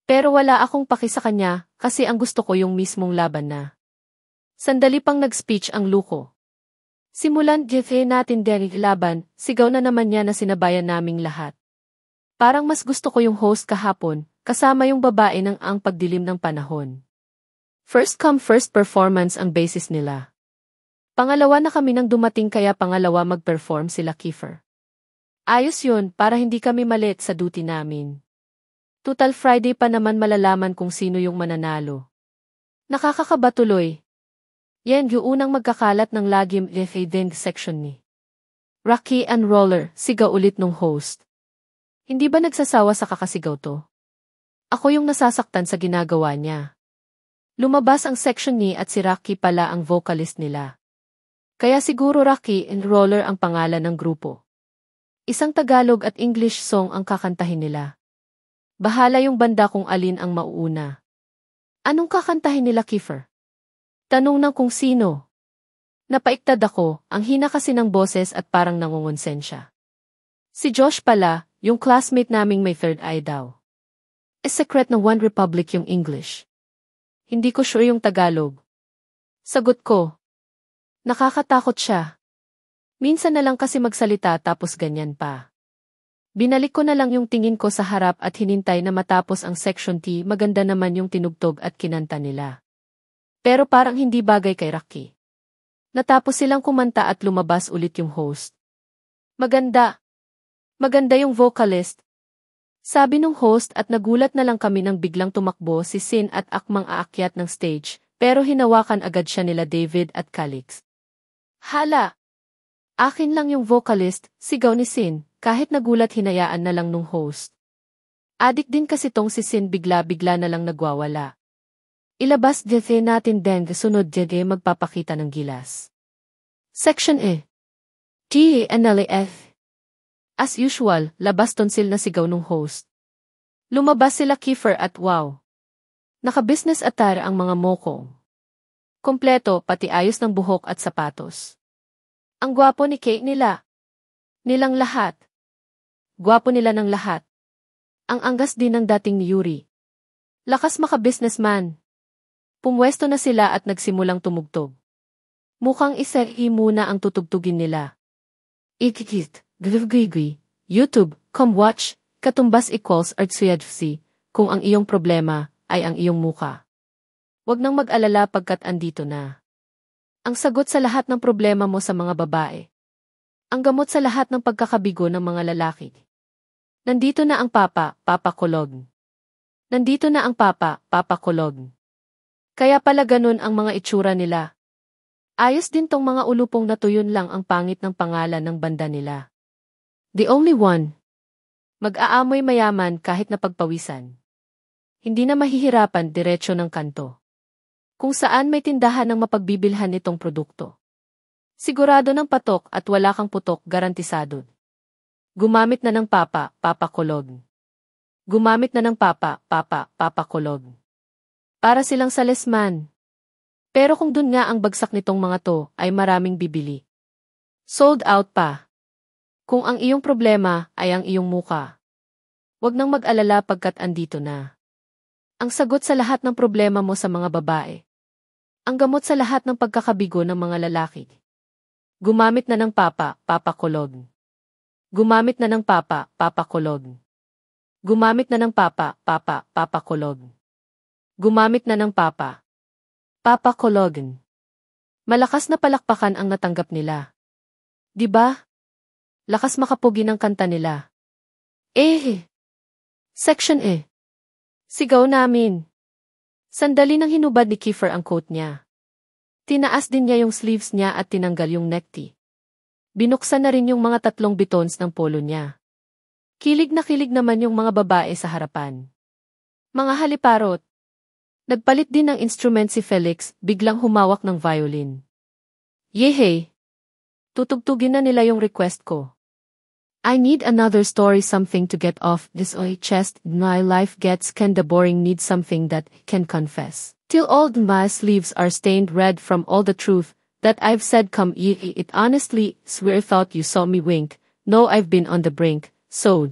Pero wala akong paki sa kanya, kasi ang gusto ko yung mismong laban na. Sandali pang nag-speech ang Luko. Simulan Jefe natin deri laban, sigaw na naman niya na sinabayan naming lahat. Parang mas gusto ko yung host kahapon, kasama yung babae ng ang pagdilim ng panahon. First come first performance ang basis nila. Pangalawa na kami nang dumating kaya pangalawa mag-perform sila Kiefer. Ayos yun para hindi kami malit sa duty namin. Total Friday pa naman malalaman kung sino yung mananalo. Nakakakaba tuloy. Yan yung unang magkakalat ng lagim Event section ni Rocky and Roller, sigaw ulit nung host. Hindi ba nagsasawa sa kakasigaw to? Ako yung nasasaktan sa ginagawa niya. Lumabas ang section ni at si Rocky pala ang vocalist nila. Kaya siguro Rocky and Roller ang pangalan ng grupo. Isang Tagalog at English song ang kakantahin nila. Bahala yung banda kung alin ang mauuna. Anong kakantahin nila Kiefer? Tanong ng kung sino. Napaiktad ako, ang hina kasi ng boses at parang nangungonsensya. Si Josh pala, yung classmate naming may third eye daw. Secret na One Republic yung English. Hindi ko sure yung Tagalog. Sagot ko. Nakakatakot siya. Minsan na lang kasi magsalita tapos ganyan pa. Binalik ko na lang yung tingin ko sa harap at hinintay na matapos ang Section T, maganda naman yung tinugtog at kinanta nila. Pero parang hindi bagay kay Rocky. Natapos silang kumanta at lumabas ulit yung host. Maganda. Maganda yung vocalist. Sabi nung host at nagulat na lang kami nang biglang tumakbo si Sin at akmang aakyat ng stage, pero hinawakan agad siya nila David at Calix. Hala! Akin lang yung vocalist, sigaw ni Sin. Kahit nagulat hinayaan na lang nung host. Adik din kasi tong si Sin bigla-bigla na lang nagwawala. Ilabas Jefe natin den sunod Jefe magpapakita ng gilas. Section E. TNLF. As usual, labas tonsil na sigaw nung host. Lumabas sila Kiefer at wow. Naka-business attire ang mga mokong. Kompleto pati ayos ng buhok at sapatos. Ang gwapo ni Kate nila. Nilang lahat. Gwapo nila ng lahat. Ang anggas din ng dating ni Yuri. Lakas maka-businessman. Pumwesto na sila at nagsimulang tumugtog. Mukhang isa-i muna ang tutugtugin nila. Ikikit, gvgvgv, YouTube, come watch, katumbas equals artsuyadfc, kung ang iyong problema ay ang iyong muka. Huwag nang mag-alala pagkat andito na. Ang sagot sa lahat ng problema mo sa mga babae. Ang gamot sa lahat ng pagkakabigo ng mga lalaki. Nandito na ang Papa Kulog. Nandito na ang Papa Kulog. Kaya pala ganun ang mga itsura nila. Ayos din tong mga ulupong na tuyon lang ang pangit ng pangalan ng banda nila. The only one. Mag-aamoy mayaman kahit napagpawisan. Hindi na mahihirapan diretsyo ng kanto. Kung saan may tindahan ng mapagbibilhan nitong produkto. Sigurado ng patok at wala kang putok garantisado. Gumamit na ng Papa Kulog. Gumamit na ng Papa Kulog. Para silang salesman. Pero kung dun nga ang bagsak nitong mga to, ay maraming bibili. Sold out pa. Kung ang iyong problema ay ang iyong muka. Huwag nang mag-alala pagkat andito na. Ang sagot sa lahat ng problema mo sa mga babae. Ang gamot sa lahat ng pagkakabigo ng mga lalaki. Gumamit na ng Papa Kulog. Gumamit na ng Papa Kulog. Gumamit na ng Papa Kulog. Gumamit na ng Papa Kulog. Malakas na palakpakan ang natanggap nila. Diba? Lakas makapugi ng kanta nila. Section E. Sigaw namin. Sandali nang hinubad ni Kiefer ang coat niya. Tinaas din niya yung sleeves niya at tinanggal yung necktie. Binuksan na rin yung mga 3 bitons ng polo niya. Kilig naman yung mga babae sa harapan. Mga haliparot. Nagpalit din ng instrument si Felix, biglang humawak ng violin. Yehey! Tutugtugin na nila yung request ko. I need another story, something to get off this chest. My life gets kinda boring, need something that can confess. Till all my sleeves are stained red from all the truth that I've said. Come it honestly, swear thought you saw me wink. No, I've been on the brink, so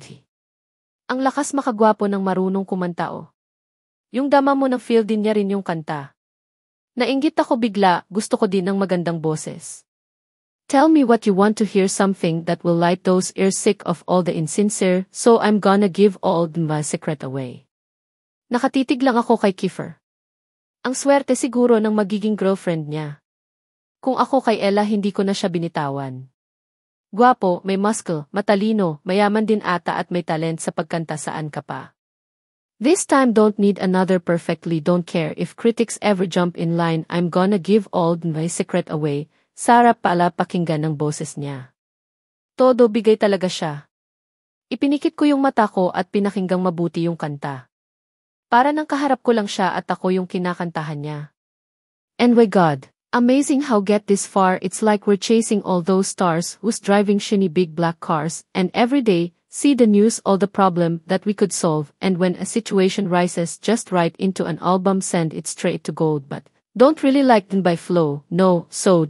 Ang lakas makagwapo ng marunong kumanta oh. Yung dama mo ng feel din niya rin yung kanta. Nainggit ako bigla, gusto ko din ng magandang boses. Tell me what you want to hear, something that will light those ears sick of all the insincere, so I'm gonna give all my secret away. Nakatitig lang ako kay Kiefer. Ang swerte siguro ng magiging girlfriend niya. Kung ako kay Ella hindi ko na siya binitawan. Gwapo, may muscle, matalino, mayaman din ata at may talent sa pagkanta, saan ka pa. This time don't need another, perfectly don't care if critics ever jump in line, I'm gonna give all my secret away. Sarap pala pakinggan ng boses niya. Todo bigay talaga siya. Ipinikit ko yung mata ko at pinakinggang mabuti yung kanta. Para nang kaharap ko lang siya at ako yung kinakantahan niya. And my God, amazing how get this far, it's like we're chasing all those stars who's driving shiny big black cars, and every day, see the news, all the problem that we could solve, and when a situation rises just right into an album, send it straight to gold, but don't really like them by flow, no, so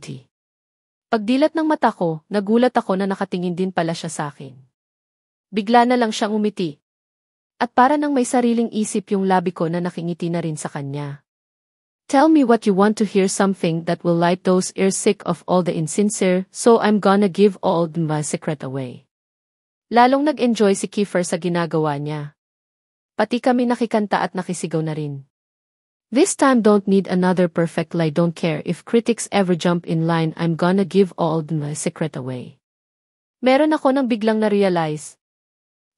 Pagdilat ng mata ko, nagulat ako na nakatingin din pala siya sa akin. Bigla na lang siyang umiti. At para nang may sariling isip yung labi ko na nakingiti na rin sa kanya. Tell me what you want to hear, something that will light those ears sick of all the insincere, so I'm gonna give all my secret away. Lalong nag-enjoy si Kiefer sa ginagawa niya. Pati kami nakikanta at nakisigaw na rin. This time don't need another, perfect lie, don't care if critics ever jump in line, I'm gonna give all my secret away. Meron ako nang biglang na-realize.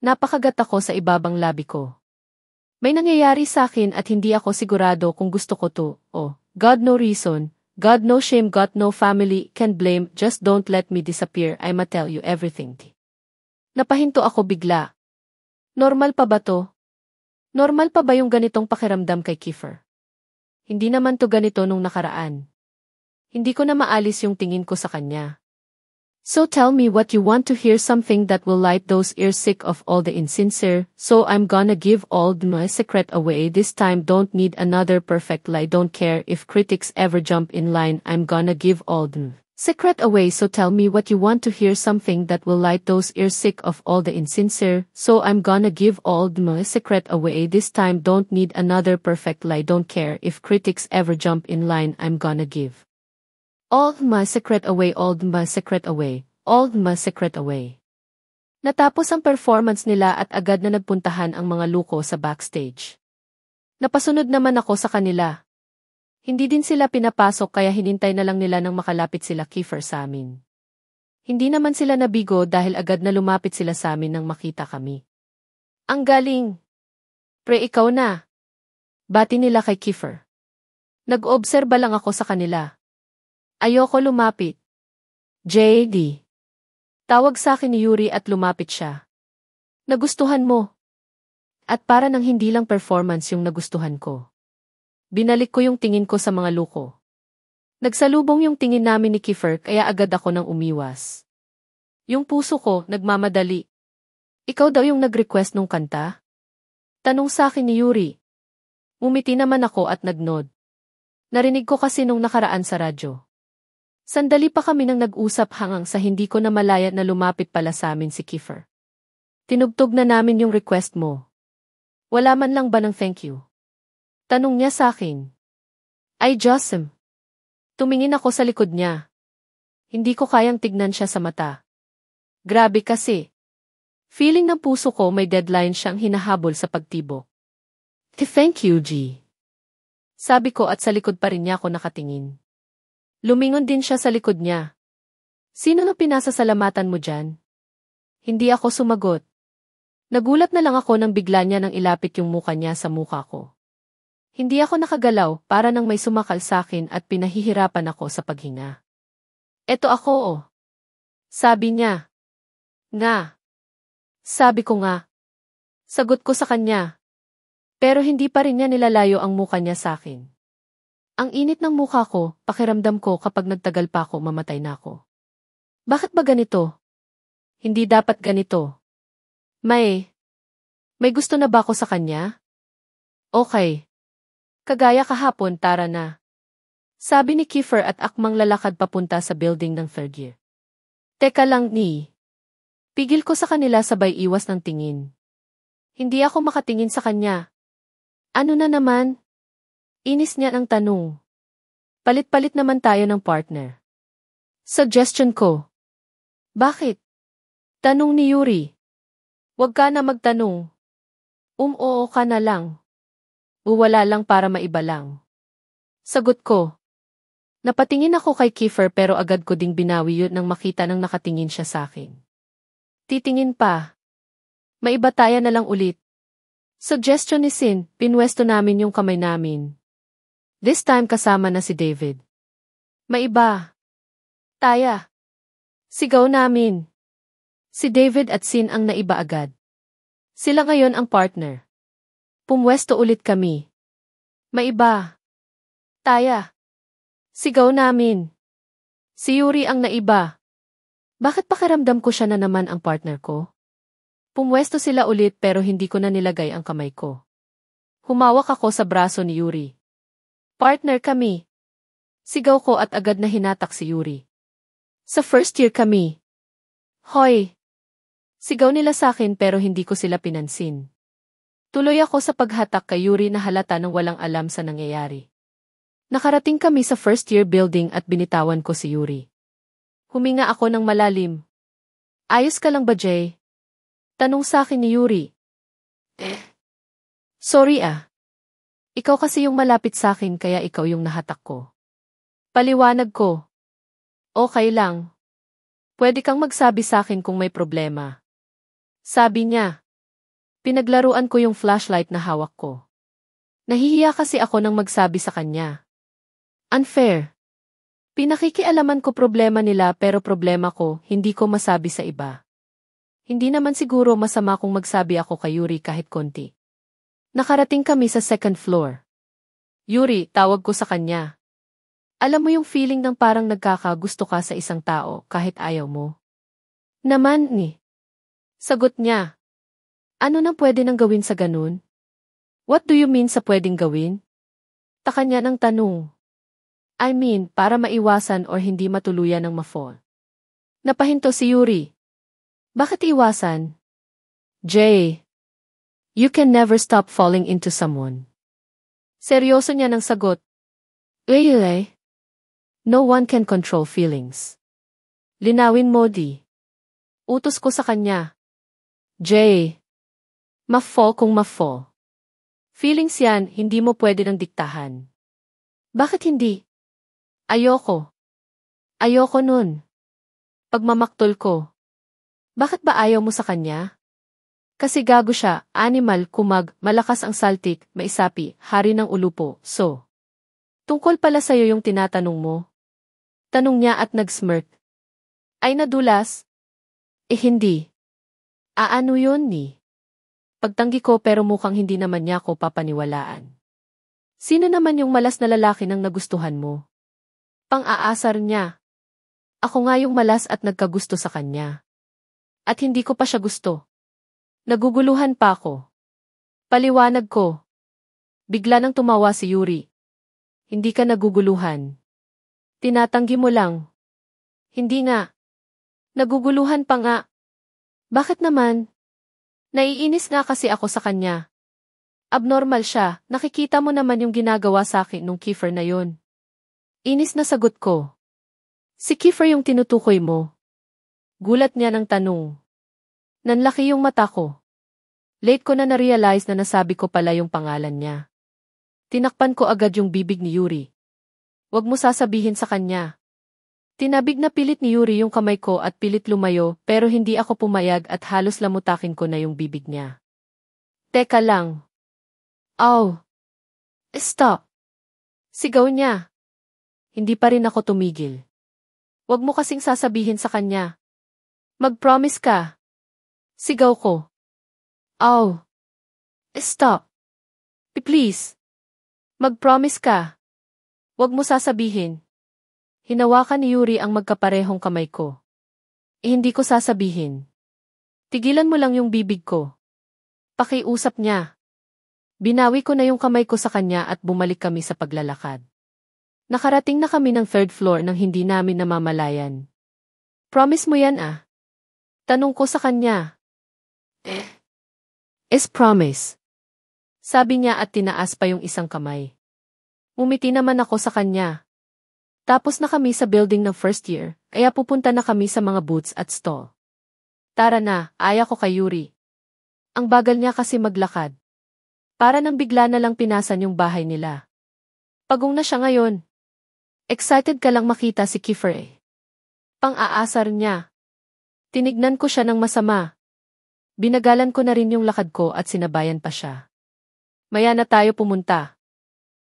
Napakagat ako sa ibabang labi ko. May nangyayari sa akin at hindi ako sigurado kung gusto ko to. Oh, God no reason, God no shame, got no family, can blame, just don't let me disappear, I'ma tell you everything. Napahinto ako bigla. Normal pa ba to? Normal pa ba yung ganitong pakiramdam kay Kiefer? Hindi naman to ganito nung nakaraan. Hindi ko na maalis yung tingin ko sa kanya. So tell me what you want to hear, something that will light those ears sick of all the insincere, so I'm gonna give all my secret away. This time don't need another, perfect lie, don't care if critics ever jump in line, I'm gonna give all secret away. So tell me what you want to hear, something that will light those ears sick of all the insincere, so I'm gonna give all my secret away. This time don't need another, perfect lie, don't care if critics ever jump in line, I'm gonna give all my secret away, all my secret away, all my secret away. Natapos ang performance nila at agad na nagpuntahan ang mga luko sa backstage. Napasunod naman ako sa kanila. Hindi din sila pinapasok kaya hinintay na lang nila nang makalapit sila Kiefer sa amin. Hindi naman sila nabigo dahil agad na lumapit sila sa amin nang makita kami. Ang galing! Pre, ikaw na! Bati nila kay Kiefer. Nag-obserba lang ako sa kanila. Ayoko lumapit. JD. Tawag sa akin ni Yuri at lumapit siya. Nagustuhan mo. At para nang hindi lang performance yung nagustuhan ko. Binalik ko yung tingin ko sa mga luko. Nagsalubong yung tingin namin ni Kiefer kaya agad ako nang umiwas. Yung puso ko nagmamadali. Ikaw daw yung nag-request nung kanta? Tanong sa akin ni Yuri. Umiti naman ako at nagnod. Narinig ko kasi nung nakaraan sa radyo. Sandali pa kami nang nag-usap hanggang sa hindi ko na malaya na lumapit pala sa amin si Kiefer. Tinugtog na namin yung request mo. Wala man lang ba ng thank you? Tanong niya sa akin. Ay Jossem. Tumingin ako sa likod niya. Hindi ko kayang tignan siya sa mata. Grabe kasi. Feeling ng puso ko may deadline siyang hinahabol sa pagtibok. Thank you, G. Sabi ko at sa likod pa rin niya ako nakatingin. Lumingon din siya sa likod niya. Sino na pinasasalamatan mo dyan? Hindi ako sumagot. Nagulat na lang ako nang bigla niya nang ilapit yung muka niya sa mukha ko. Hindi ako nakagalaw para nang may sumakal sa akin at pinahihirapan ako sa paghinga. Eto ako oh. Sabi niya. Nga. Sabi ko nga. Sagot ko sa kanya. Pero hindi pa rin niya nilalayo ang muka niya sa akin. Ang init ng mukha ko, pakiramdam ko kapag nagtagal pa ako mamatay na ako. Bakit ba ganito? Hindi dapat ganito. May gusto na ba ako sa kanya? Okay. Kagaya kahapon, tara na. Sabi ni Kiefer at akmang lalakad papunta sa building ng third year. Teka lang ni. Pigil ko sa kanila sabay iwas ng tingin. Hindi ako makatingin sa kanya. Ano na naman? Inis niya ang tanong. Palit-palit naman tayo ng partner. Suggestion ko. Bakit? Tanong ni Yuri. Huwag ka na magtanong. Oo ka na lang. Wala lang para maiba lang. Sagot ko. Napatingin ako kay Kiefer pero agad ko ding binawi yun nang makita nang nakatingin siya sa akin. Titingin pa. Maiba tayo na lang ulit. Suggestion ni Sin, pinwesto namin yung kamay namin. This time kasama na si David. Maiba. Taya. Sigaw namin. Si David at Sin ang naiba agad. Sila ngayon ang partner. Pumwesto ulit kami. Maiba. Taya. Sigaw namin. Si Yuri ang naiba. Bakit pakiramdam ko siya na naman ang partner ko? Pumwesto sila ulit pero hindi ko na nilagay ang kamay ko. Humawak ako sa braso ni Yuri. Partner kami. Sigaw ko at agad na hinatak si Yuri. Sa first year kami. Hoy! Sigaw nila sa akin pero hindi ko sila pinansin. Tuloy ako sa paghatak kay Yuri na halata nang walang alam sa nangyayari. Nakarating kami sa first year building at binitawan ko si Yuri. Huminga ako ng malalim. Ayos ka lang ba, Jay? Tanong sa akin ni Yuri. Sorry ah. Ikaw kasi yung malapit sa akin kaya ikaw yung nahatak ko. Paliwanag ko. Okay lang. Pwede kang magsabi sa akin kung may problema. Sabi niya. Pinaglaruan ko yung flashlight na hawak ko. Nahihiya kasi ako nang magsabi sa kanya. Unfair. Pinakikialaman ko problema nila pero problema ko, hindi ko masabi sa iba. Hindi naman siguro masama kung magsabi ako kay Yuri kahit konti. Nakarating kami sa second floor. Yuri, tawag ko sa kanya. Alam mo yung feeling ng parang nagkakagusto ka sa isang tao kahit ayaw mo? Naman ni. Sagot niya. Ano nang pwede nang gawin sa ganun? What do you mean sa pwedeng gawin? Taka niya ng tanong. I mean, para maiwasan or hindi matuluyan ng ma-fall. Napahinto si Yuri. Bakit iwasan? Jay. You can never stop falling into someone. Seryoso niya ng sagot. Really? No one can control feelings. Linawin mo di. Utos ko sa kanya. Jay. Ma-fall kung ma-fall. Feelings yan, hindi mo pwede nang diktahan. Bakit hindi? Ayoko. Ayoko nun. Pagmamaktol ko. Bakit ba ayaw mo sa kanya? Kasi gago siya, animal, kumag, malakas ang saltik, maisapi, hari ng ulupo, so. Tungkol pala sa'yo yung tinatanong mo? Tanong niya at nag-smirk. Ay nadulas? Hindi. Ano yun ni? Pagtanggi ko pero mukhang hindi naman niya ako papaniwalaan. Sino naman yung malas na lalaki nang nagustuhan mo? Pang-aasar niya. Ako nga yung malas at nagkagusto sa kanya. At hindi ko pa siya gusto. Naguguluhan pa ako. Paliwanag ko. Bigla nang tumawa si Yuri. Hindi ka naguguluhan. Tinatanggi mo lang. Hindi nga. Naguguluhan pa nga. Bakit naman? Naiinis nga kasi ako sa kanya. Abnormal siya, nakikita mo naman yung ginagawa sa akin nung Kiefer na yon. Inis na sagot ko. Si Kiefer yung tinutukoy mo. Gulat niya ng tanong. Nanlaki yung mata ko. Late ko na na-realize na nasabi ko pala yung pangalan niya. Tinakpan ko agad yung bibig ni Yuri. Huwag mo sasabihin sa kanya. Tinabig na pilit ni Yuri yung kamay ko at pilit lumayo pero hindi ako pumayag at halos lamutakin ko na yung bibig niya. Teka lang. Ow! Stop! Sigaw niya. Hindi pa rin ako tumigil. Huwag mo kasing sasabihin sa kanya. Mag-promise ka. Sigaw ko. Ow! Stop! Please! Mag-promise ka. Huwag mo sasabihin. Hinawakan ni Yuri ang magkaparehong kamay ko. Hindi ko sasabihin. Tigilan mo lang yung bibig ko. Pakiusap niya. Binawi ko na yung kamay ko sa kanya at bumalik kami sa paglalakad. Nakarating na kami ng third floor nang hindi namin namamalayan. Promise mo yan ah? Tanong ko sa kanya. Is promise. Sabi niya at tinaas pa yung isang kamay. Umiti naman ako sa kanya. Tapos na kami sa building ng first year, kaya pupunta na kami sa mga booths at stall. Tara na, aya ko kay Yuri. Ang bagal niya kasi maglakad. Para nang bigla na lang pinasan yung bahay nila. Pagong na siya ngayon. Excited ka lang makita si Kiefer eh. Pang-aasar niya. Tinignan ko siya ng masama. Binagalan ko na rin yung lakad ko at sinabayan pa siya. Maya na tayo pumunta.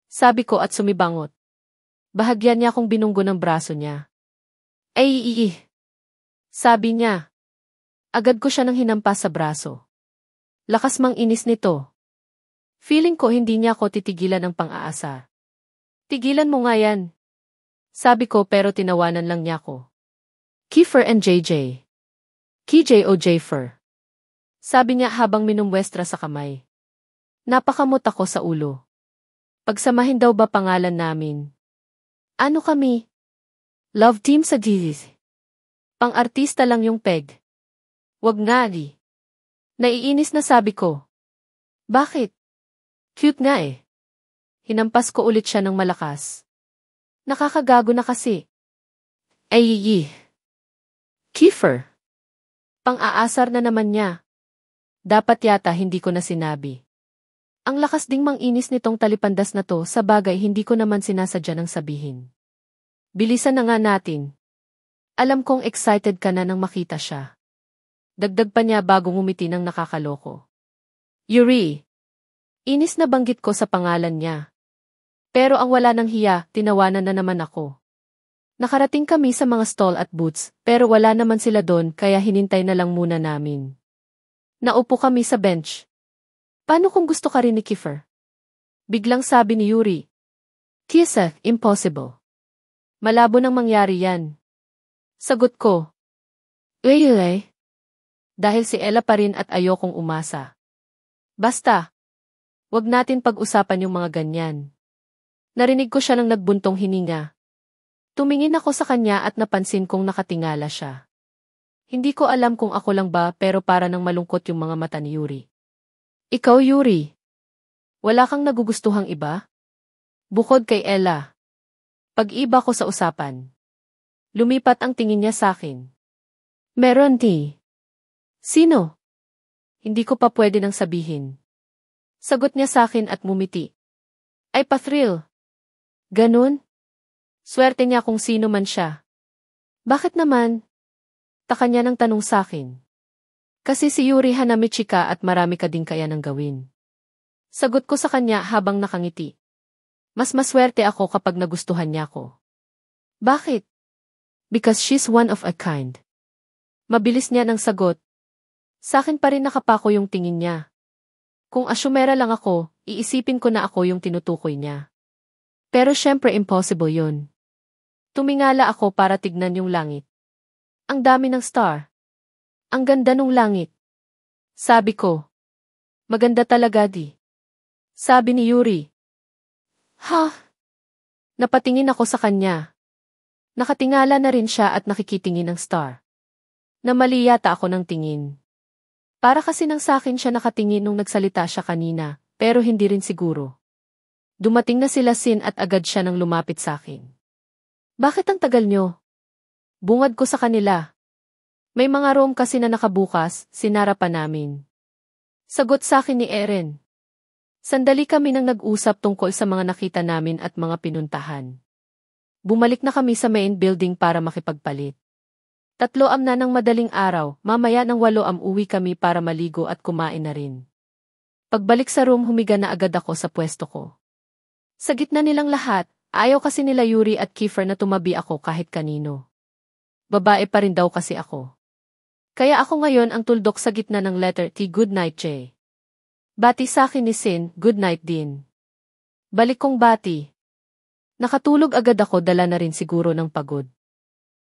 Sabi ko at sumibangot. Bahagyan niya akong binunggo ng braso niya. Ay. Sabi niya. Agad ko siya nang hinampas sa braso. Lakas mang inis nito. Feeling ko hindi niya ako titigilan ng pang-aasar. Tigilan mo nga yan. Sabi ko pero tinawanan lang niya ako. Kiefer and JJ. KJ o Jayfer. Sabi niya habang minumwestra sa kamay. Napakamot ako sa ulo. Pagsamahin daw ba pangalan namin? Ano kami? Love team sa GZ. Pang-artista lang yung peg. Wag nga di. Naiinis na sabi ko. Bakit? Cute nga eh. Hinampas ko ulit siya ng malakas. Nakakagago na kasi. Ay. Kiefer. Pang-aasar na naman niya. Dapat yata hindi ko na sinabi. Ang lakas ding mang-inis nitong talipandas na to sa bagay hindi ko naman sinasadya ng sabihin. Bilisan na nga natin. Alam kong excited ka na nang makita siya. Dagdag pa niya bago ngumiti ng nakakaloko. Yuri. Inis na banggit ko sa pangalan niya. Pero ang wala ng hiya, tinawanan na naman ako. Nakarating kami sa mga stall at booths, pero wala naman sila doon kaya hinintay na lang muna namin. Naupo kami sa bench. Paano kung gusto ka rin ni Kiefer? Biglang sabi ni Yuri. Kisa, impossible. Malabo nang mangyari yan. Sagot ko. Really? Dahil si Ella pa rin at ayokong umasa. Basta. Wag natin pag-usapan yung mga ganyan. Narinig ko siya nang nagbuntong hininga. Tumingin ako sa kanya at napansin kong nakatingala siya. Hindi ko alam kung ako lang ba pero para nang malungkot yung mga mata ni Yuri. Ikaw Yuri. Wala kang nagugustuhang iba? Bukod kay Ella. Pag-iba ko sa usapan. Lumipat ang tingin niya sa akin. Meron di. Sino? Hindi ko pa pwede nang sabihin. Sagot niya sa akin at mumiti. Ay pa-thrill. Ganun? Swerte niya kung sino man siya. Bakit naman? Taka niya ng tanong sa akin. Kasi si Yuri Hanamichi ka at marami ka din kaya nang gawin. Sagot ko sa kanya habang nakangiti. Mas maswerte ako kapag nagustuhan niya ako. Bakit? Because she's one of a kind. Mabilis niya ng sagot. Sa akin pa rin nakapako yung tingin niya. Kung asyumera lang ako, iisipin ko na ako yung tinutukoy niya. Pero syempre impossible yun. Tumingala ako para tignan yung langit. Ang dami ng star. Ang ganda nung langit. Sabi ko. Maganda talaga di. Sabi ni Yuri. Ha? Napatingin ako sa kanya. Nakatingala na rin siya at nakikitingin ng star. Namali yata ako ng tingin. Para kasi nang sakin siya nakatingin nung nagsalita siya kanina, pero hindi rin siguro. Dumating na sila Sin at agad siya nang lumapit sa akin. Bakit ang tagal nyo? Bungad ko sa kanila. May mga room kasi na nakabukas, sinara pa namin. Sagot sa akin ni Eren. Sandali kami nang nag-usap tungkol sa mga nakita namin at mga pinuntahan. Bumalik na kami sa main building para makipagpalit. 3 na ng madaling araw, mamaya ng 8 uwi kami para maligo at kumain na rin. Pagbalik sa room humiga na agad ako sa pwesto ko. Sa gitna nilang lahat, ayaw kasi nila Yuri at Kiefer na tumabi ako kahit kanino. Babae pa rin daw kasi ako. Kaya ako ngayon ang tuldok sa gitna ng letter T. Good night J. Bati sa akin ni Sin, good night din. Balik kong bati. Nakatulog agad ako dala na rin siguro ng pagod.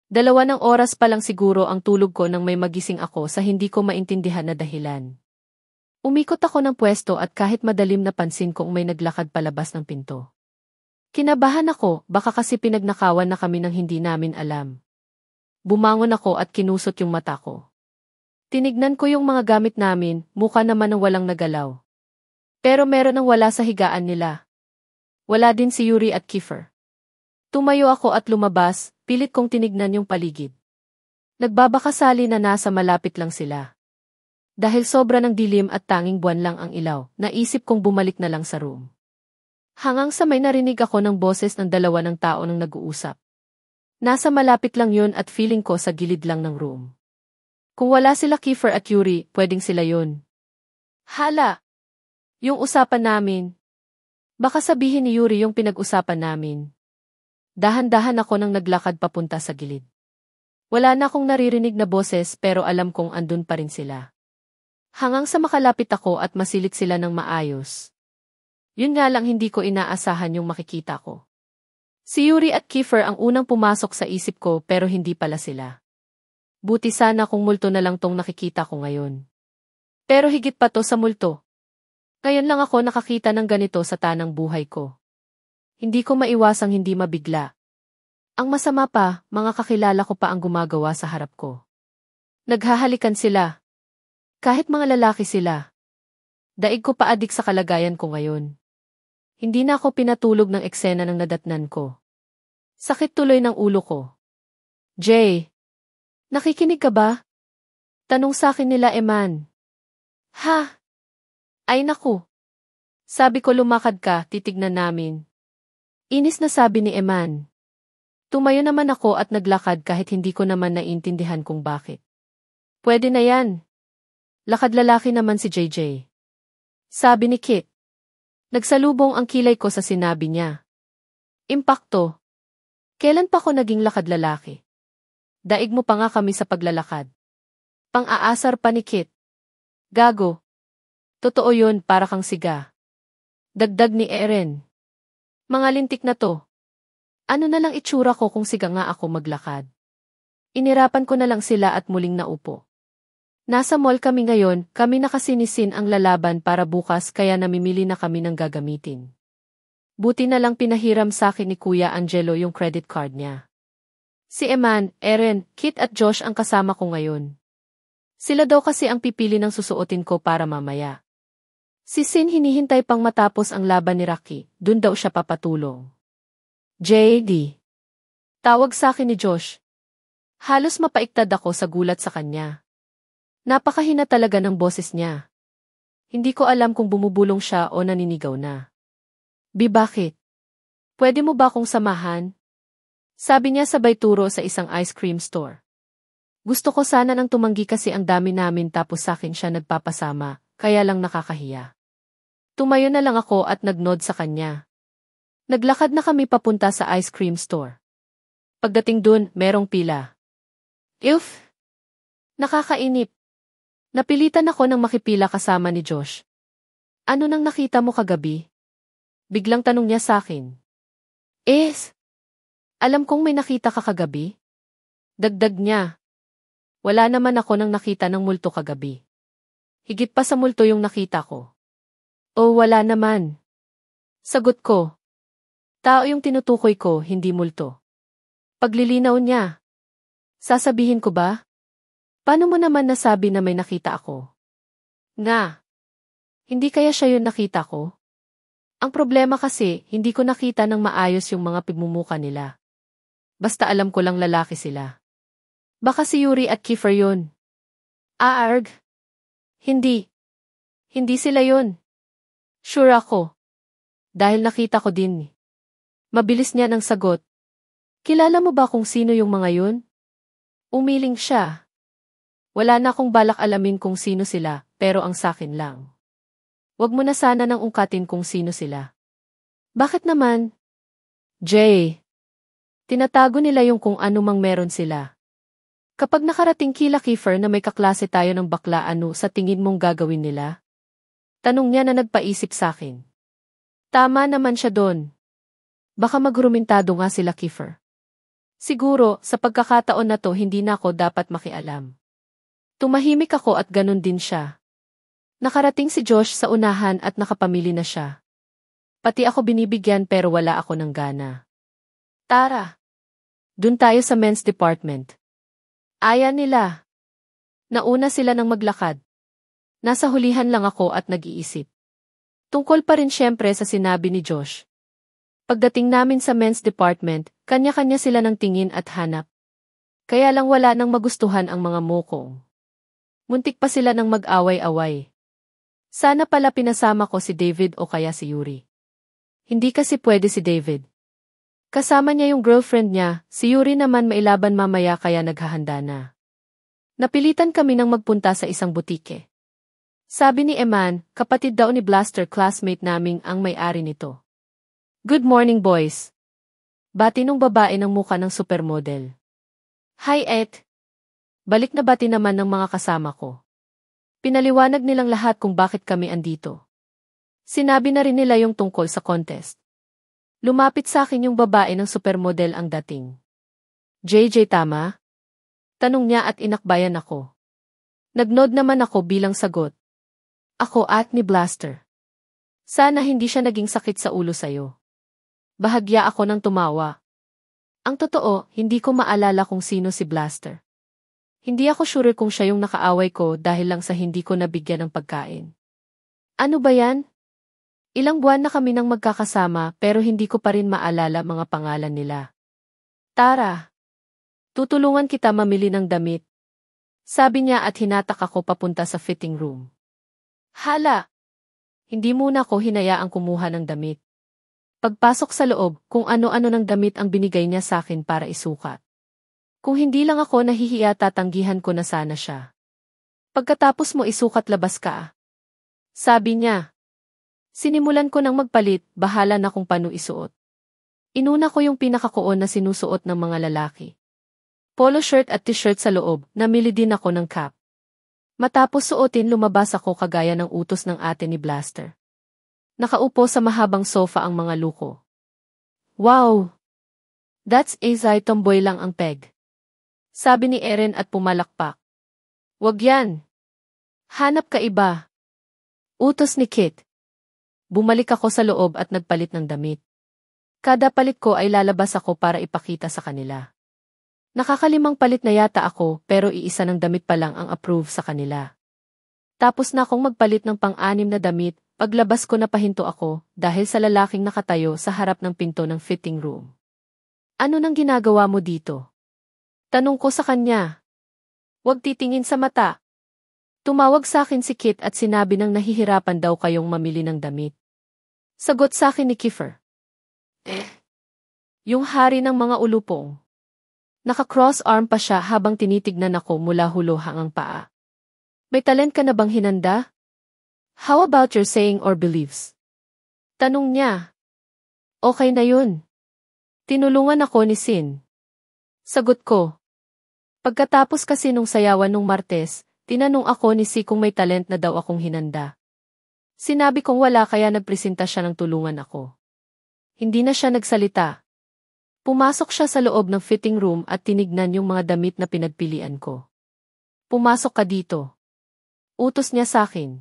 2 oras pa lang siguro ang tulog ko nang may magising ako sa hindi ko maintindihan na dahilan. Umikot ako ng pwesto at kahit madalim napansin kong may naglakad palabas ng pinto. Kinabahan ako, baka kasi pinagnakawan na kami ng hindi namin alam. Bumangon ako at kinusot yung mata ko. Tinignan ko yung mga gamit namin, mukha naman ng walang nagalaw. Pero meron ang wala sa higaan nila. Wala din si Yuri at Kiefer. Tumayo ako at lumabas, pilit kong tinignan yung paligid. Nagbabakasali na nasa malapit lang sila. Dahil sobra ng dilim at tanging buwan lang ang ilaw, naisip kong bumalik na lang sa room. Hanggang sa may narinig ako ng boses ng 2 ng tao nang nag-uusap. Nasa malapit lang yun at feeling ko sa gilid lang ng room. Kung wala sila Kiefer at Yuri, pwedeng sila yun. Hala! Yung usapan namin. Baka sabihin ni Yuri yung pinag-usapan namin. Dahan-dahan ako nang naglakad papunta sa gilid. Wala na akong naririnig na boses pero alam kong andun pa rin sila. Hanggang sa makalapit ako at masilit sila ng maayos. Yun nga lang hindi ko inaasahan yung makikita ko. Si Yuri at Kiefer ang unang pumasok sa isip ko pero hindi pala sila. Buti sana kung multo na lang tong nakikita ko ngayon. Pero higit pa to sa multo. Ngayon lang ako nakakita ng ganito sa tanang buhay ko. Hindi ko maiwasang hindi mabigla. Ang masama pa, mga kakilala ko pa ang gumagawa sa harap ko. Naghahalikan sila. Kahit mga lalaki sila. Daig ko pa adik sa kalagayan ko ngayon. Hindi na ako pinatulog ng eksena ng nadatnan ko. Sakit tuloy ng ulo ko. Jay, nakikinig ka ba? Tanong sa akin nila Eman. Ha? Ay naku. Sabi ko lumakad ka, titignan namin. Inis na sabi ni Eman. Tumayo naman ako at naglakad kahit hindi ko naman naiintindihan kung bakit. Pwede na yan. Lakad lalaki naman si JJ. Sabi ni Kit. Nagsalubong ang kilay ko sa sinabi niya. Impakto. Kailan pa ko naging lakad lalaki? Daig mo pa nga kami sa paglalakad. Pang-aasar pa ni Kit. Gago. Totoo yun para kang siga. Dagdag ni Eren. Mga lintik na to. Ano na lang itsura ko kung siga nga ako maglakad? Inirapan ko na lang sila at muling naupo. Nasa mall kami ngayon, kami nakasinisin ang lalaban para bukas kaya namimili na kami ng gagamitin. Buti na lang pinahiram sa akin ni Kuya Angelo yung credit card niya. Si Eman, Eren, Kit at Josh ang kasama ko ngayon. Sila daw kasi ang pipili ng susuotin ko para mamaya. Si Sin hinihintay pang matapos ang laban ni Rocky, dun daw siya papatulong. JD. Tawag sa akin ni Josh. Halos mapaiktad ako sa gulat sa kanya. Napakahina talaga ng boses niya. Hindi ko alam kung bumubulong siya o naninigaw na. Bakit? Pwede mo ba akong samahan? Sabi niya sabay turo sa isang ice cream store. Gusto ko sana nang tumanggi kasi ang dami namin tapos sa akin siya nagpapasama, kaya lang nakakahiya. Tumayo na lang ako at nagnod sa kanya. Naglakad na kami papunta sa ice cream store. Pagdating dun, merong pila. Euf! Nakakainip. Napilitan ako nang makipila kasama ni Josh. Ano nang nakita mo kagabi? Biglang tanong niya sa akin. Alam kong may nakita ka kagabi? Dagdag niya. Wala naman ako nang nakita ng multo kagabi. Higit pa sa multo yung nakita ko. O wala naman. Sagot ko. Tao yung tinutukoy ko, hindi multo. Paglilinaw niya. Sasabihin ko ba? Paano mo naman nasabi na may nakita ako? Nga. Hindi kaya siya yun nakita ko? Ang problema kasi, hindi ko nakita ng maayos yung mga pigmumuka nila. Basta alam ko lang lalaki sila. Baka si Yuri at Kiefer yun. Aarg? Hindi. Hindi sila yun. Sure ako. Dahil nakita ko din. Mabilis niya ng sagot. Kilala mo ba kung sino yung mga yun? Umiling siya. Wala na akong balak alamin kung sino sila, pero ang sakin lang. Wag mo na sana nang ungkatin kung sino sila. Bakit naman? Jay. Tinatago nila yung kung ano mang meron sila. Kapag nakarating kila Kiefer na may kaklase tayo ng bakla ano sa tingin mong gagawin nila? Tanong niya na nagpaisip sa akin. Tama naman siya doon. Baka magrumintado nga sila Kiefer. Siguro, sa pagkakataon na to hindi na ako dapat makialam. Tumahimik ako at ganun din siya. Nakarating si Josh sa unahan at nakapamili na siya. Pati ako binibigyan pero wala ako ng gana. Tara! Dun tayo sa men's department. Aya nila. Nauna sila ng maglakad. Nasa hulihan lang ako at nag-iisip. Tungkol pa rin siyempre sa sinabi ni Josh. Pagdating namin sa men's department, kanya-kanya sila ng tingin at hanap. Kaya lang wala nang magustuhan ang mga mokong. Muntik pa sila ng mag-away-away. Sana pala pinasama ko si David o kaya si Yuri. Hindi kasi pwede si David. Kasama niya yung girlfriend niya, si Yuri naman mailaban mamaya kaya naghahanda na. Napilitan kami nang magpunta sa isang butike. Sabi ni Eman, kapatid daw ni Blaster classmate naming ang may-ari nito. Good morning boys. Bati nung babae ng muka ng supermodel. Hi Et. Balik na bati naman ng mga kasama ko. Pinaliwanag nilang lahat kung bakit kami andito. Sinabi na rin nila yung tungkol sa contest. Lumapit sa akin yung babae ng supermodel ang dating. JJ tama? Tanong niya at inakbayan ako. Nagnod naman ako bilang sagot. Ako at ni Blaster. Sana hindi siya naging sakit sa ulo sayo. Bahagya ako ng tumawa. Ang totoo, hindi ko maalala kung sino si Blaster. Hindi ako sure kung siya yung nakaaway ko dahil lang sa hindi ko nabigyan ng pagkain. Ano ba yan? Ilang buwan na kami nang magkakasama pero hindi ko pa rin maalala mga pangalan nila. Tara. Tutulungan kita mamili ng damit. Sabi niya at hinatak ako papunta sa fitting room. Hala! Hindi muna ko hinayaang kumuha ng damit. Pagpasok sa loob, kung ano-ano ng damit ang binigay niya sa akin para isukat. Kung hindi lang ako nahihiya tatanggihan ko na sana siya. Pagkatapos mo isukat labas ka. Sabi niya. Sinimulan ko nang magpalit, bahala na kung paano isuot. Inuna ko yung pinakakoon na sinusuot ng mga lalaki. Polo shirt at t-shirt sa loob, namili din ako ng cap. Matapos suotin lumabas ako kagaya ng utos ng ate ni Blaster. Nakaupo sa mahabang sofa ang mga luko. Wow! That's easy tomboy lang ang peg. Sabi ni Eren at pumalakpak. Wag yan. Hanap ka iba. Utos ni Kit. Bumalik ako sa loob at nagpalit ng damit. Kada palit ko ay lalabas ako para ipakita sa kanila. Nakakalimang palit na yata ako pero iisa ng damit pa lang ang approve sa kanila. Tapos na akong magpalit ng pang-anim na damit, paglabas ko napahinto ako dahil sa lalaking nakatayo sa harap ng pinto ng fitting room. Ano nang ginagawa mo dito? Tanong ko sa kanya. Huwag titingin sa mata. Tumawag sa akin si Kit at sinabi nang nahihirapan daw kayong mamili ng damit. Sagot sa akin ni Kiefer. Yung hari ng mga ulupong. Naka-cross arm pa siya habang tinitignan ako mula hulo hanggang paa. May talent ka na bang hinanda? How about your saying or beliefs? Tanong niya. Okay na yun. Tinulungan ako ni Sin. Sagot ko. Pagkatapos kasi nung sayawan nung Martes, tinanong ako ni Si kung may talent na daw akong hinanda. Sinabi kong wala kaya nagpresenta siya ng tulungan ako. Hindi na siya nagsalita. Pumasok siya sa loob ng fitting room at tinignan yung mga damit na pinagpilian ko. Pumasok ka dito. Utos niya sa akin.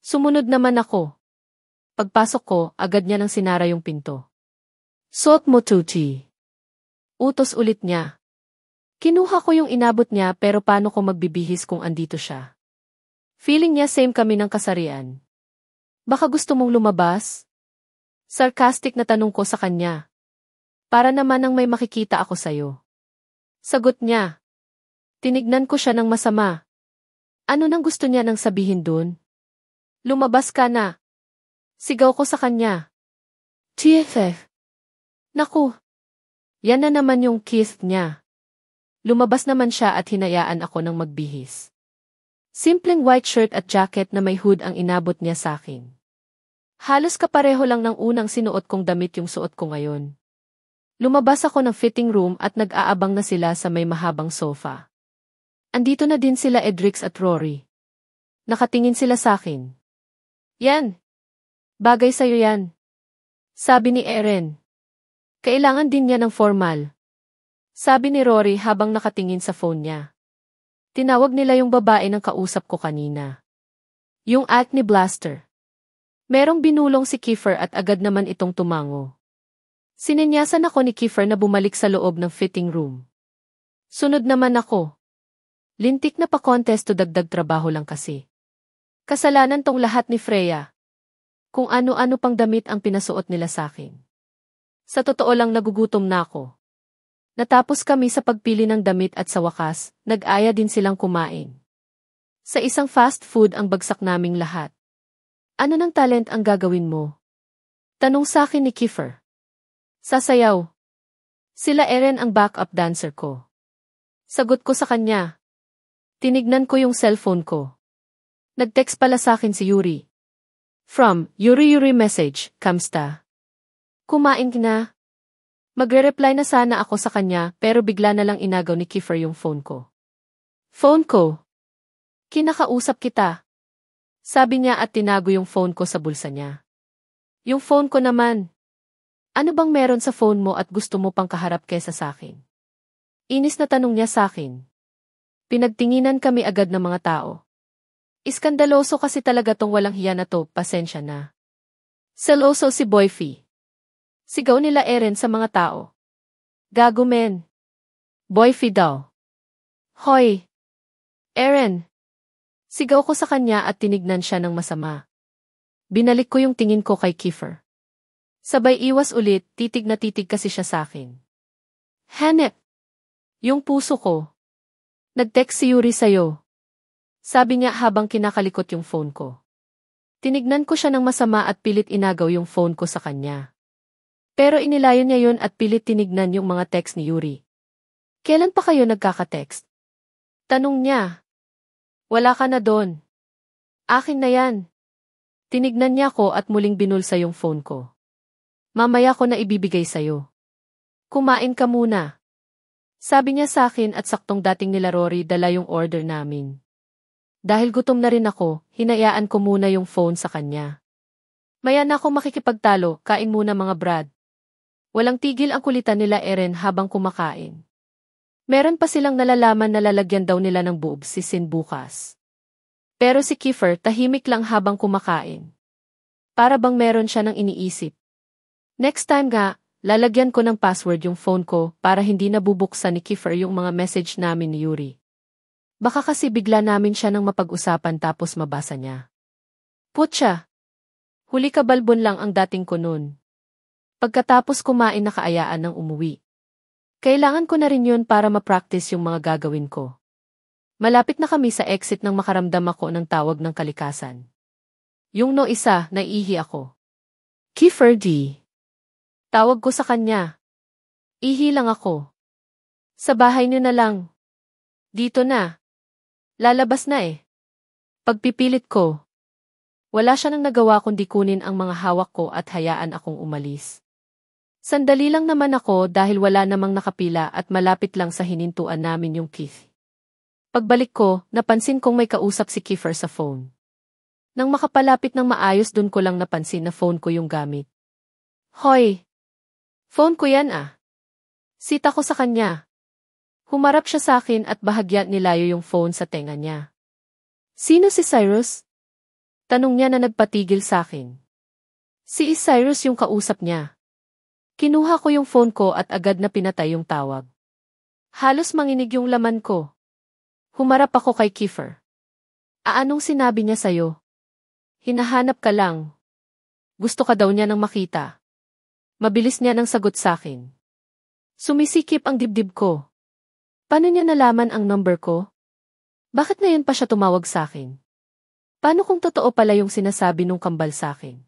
Sumunod naman ako. Pagpasok ko, agad niya nang sinara yung pinto. Suot mo tuti. Utos ulit niya. Kinuha ko yung inabot niya pero paano ko magbibihis kung andito siya? Feeling niya same kami ng kasarian. Baka gusto mong lumabas? Sarcastic na tanong ko sa kanya. Para naman nang may makikita ako sayo. Sagot niya. Tinignan ko siya ng masama. Ano nang gusto niya nang sabihin dun? Lumabas ka na. Sigaw ko sa kanya. TFF. Naku. Yan na naman yung kiss niya. Lumabas naman siya at hinayaan ako ng magbihis. Simpleng white shirt at jacket na may hood ang inabot niya sa akin. Halos kapareho lang ng unang sinuot kong damit yung suot ko ngayon. Lumabas ako ng fitting room at nag-aabang na sila sa may mahabang sofa. Andito na din sila Edrix at Rory. Nakatingin sila sa akin. Yan. Bagay sa'yo yan. Sabi ni Eren. Kailangan din niya ng formal. Sabi ni Rory habang nakatingin sa phone niya. Tinawag nila yung babae ng kausap ko kanina. Yung Acne Blaster. Merong binulong si Kiefer at agad naman itong tumango. Sininyasan ako ni Kiefer na bumalik sa loob ng fitting room. Sunod naman ako. Lintik na pa-contest to dagdag trabaho lang kasi. Kasalanan tong lahat ni Freya. Kung ano-ano pang damit ang pinasuot nila sa akin. Sa totoo lang nagugutom na ako. Natapos kami sa pagpili ng damit at sa wakas, nag-aya din silang kumain. Sa isang fast food ang bagsak naming lahat. Ano ng talent ang gagawin mo? Tanong sa akin ni Kiefer. Sasayaw. Sila Eren ang backup dancer ko. Sagot ko sa kanya. Tinignan ko yung cellphone ko. Nag-text pala sa akin si Yuri. From Yuri message, kamsta? Kumain na. Magre-reply na sana ako sa kanya pero bigla na lang inagaw ni Kiefer yung phone ko. Phone ko? Kinakausap kita. Sabi niya at tinago yung phone ko sa bulsa niya. Yung phone ko naman. Ano bang meron sa phone mo at gusto mo pang kaharap kesa sa akin? Inis na tanong niya sa akin. Pinagtinginan kami agad ng mga tao. Iskandaloso kasi talaga tong walang hiya na to, pasensya na. Seloso si Boyfie. Sigaw nila Eren sa mga tao. Gago men. Boyfie daw. Hoy! Eren! Sigaw ko sa kanya at tinignan siya ng masama. Binalik ko yung tingin ko kay Kiefer. Sabay iwas ulit, titig na titig kasi siya sa akin. Hanep! Yung puso ko. Nag-text si Yuri sa'yo. Sabi niya habang kinakalikot yung phone ko. Tinignan ko siya ng masama at pilit inagaw yung phone ko sa kanya. Pero inilayon niya yun at pilit tinignan yung mga text ni Yuri. Kailan pa kayo nagkaka-text? Tanong niya. Wala ka na doon. Akin na yan. Tinignan niya ko at muling binulsa yung phone ko. Mamaya ko na ibibigay sa'yo. Kumain ka muna. Sabi niya sa akin at saktong dating nila Rory dala yung order namin. Dahil gutom na rin ako, hinayaan ko muna yung phone sa kanya. Maya na ako makikipagtalo, kain muna mga brad. Walang tigil ang kulitan nila Eren habang kumakain. Meron pa silang nalalaman na lalagyan daw nila ng boobs si Sin bukas. Pero si Kiefer tahimik lang habang kumakain. Para bang meron siya ng iniisip. Next time nga, lalagyan ko ng password yung phone ko para hindi nabubuksan ni Kiefer yung mga message namin ni Yuri. Baka kasi bigla namin siya nang mapag-usapan tapos mabasa niya. Putya! Huli ka balbon lang ang dating ko nun. Pagkatapos kumain nakaayaan ng umuwi. Kailangan ko na rin yun para ma-practice yung mga gagawin ko. Malapit na kami sa exit nang makaramdam ako ng tawag ng kalikasan. Yung no isa, naiihi ako. Kiefer D. Tawag ko sa kanya. Ihi lang ako. Sa bahay niyo na lang. Dito na. Lalabas na eh. Pagpipilit ko. Wala siya nang nagawa kundi kunin ang mga hawak ko at hayaan akong umalis. Sandali lang naman ako dahil wala namang nakapila at malapit lang sa hinintuan namin yung Keith. Pagbalik ko, napansin kong may kausap si Kiefer sa phone. Nang makapalapit ng maayos dun ko lang napansin na phone ko yung gamit. Hoy! Phone ko yan ah. Sita ko sa kanya. Humarap siya sa akin at bahagya nilayo yung phone sa tenga niya. Sino si Cyrus? Tanong niya na nagpatigil sa akin. Si Cyrus yung kausap niya. Kinuha ko yung phone ko at agad na pinatay yung tawag. Halos manginig yung laman ko. Humarap ako kay Kiefer. Anong sinabi niya sa'yo? Hinahanap ka lang. Gusto ka daw niya nang makita. Mabilis niya nang sagot sa akin. Sumisikip ang dibdib ko. Paano niya nalaman ang number ko? Bakit ngayon pa siya tumawag sa akin? Paano kung totoo pala yung sinasabi nung kambal sa akin?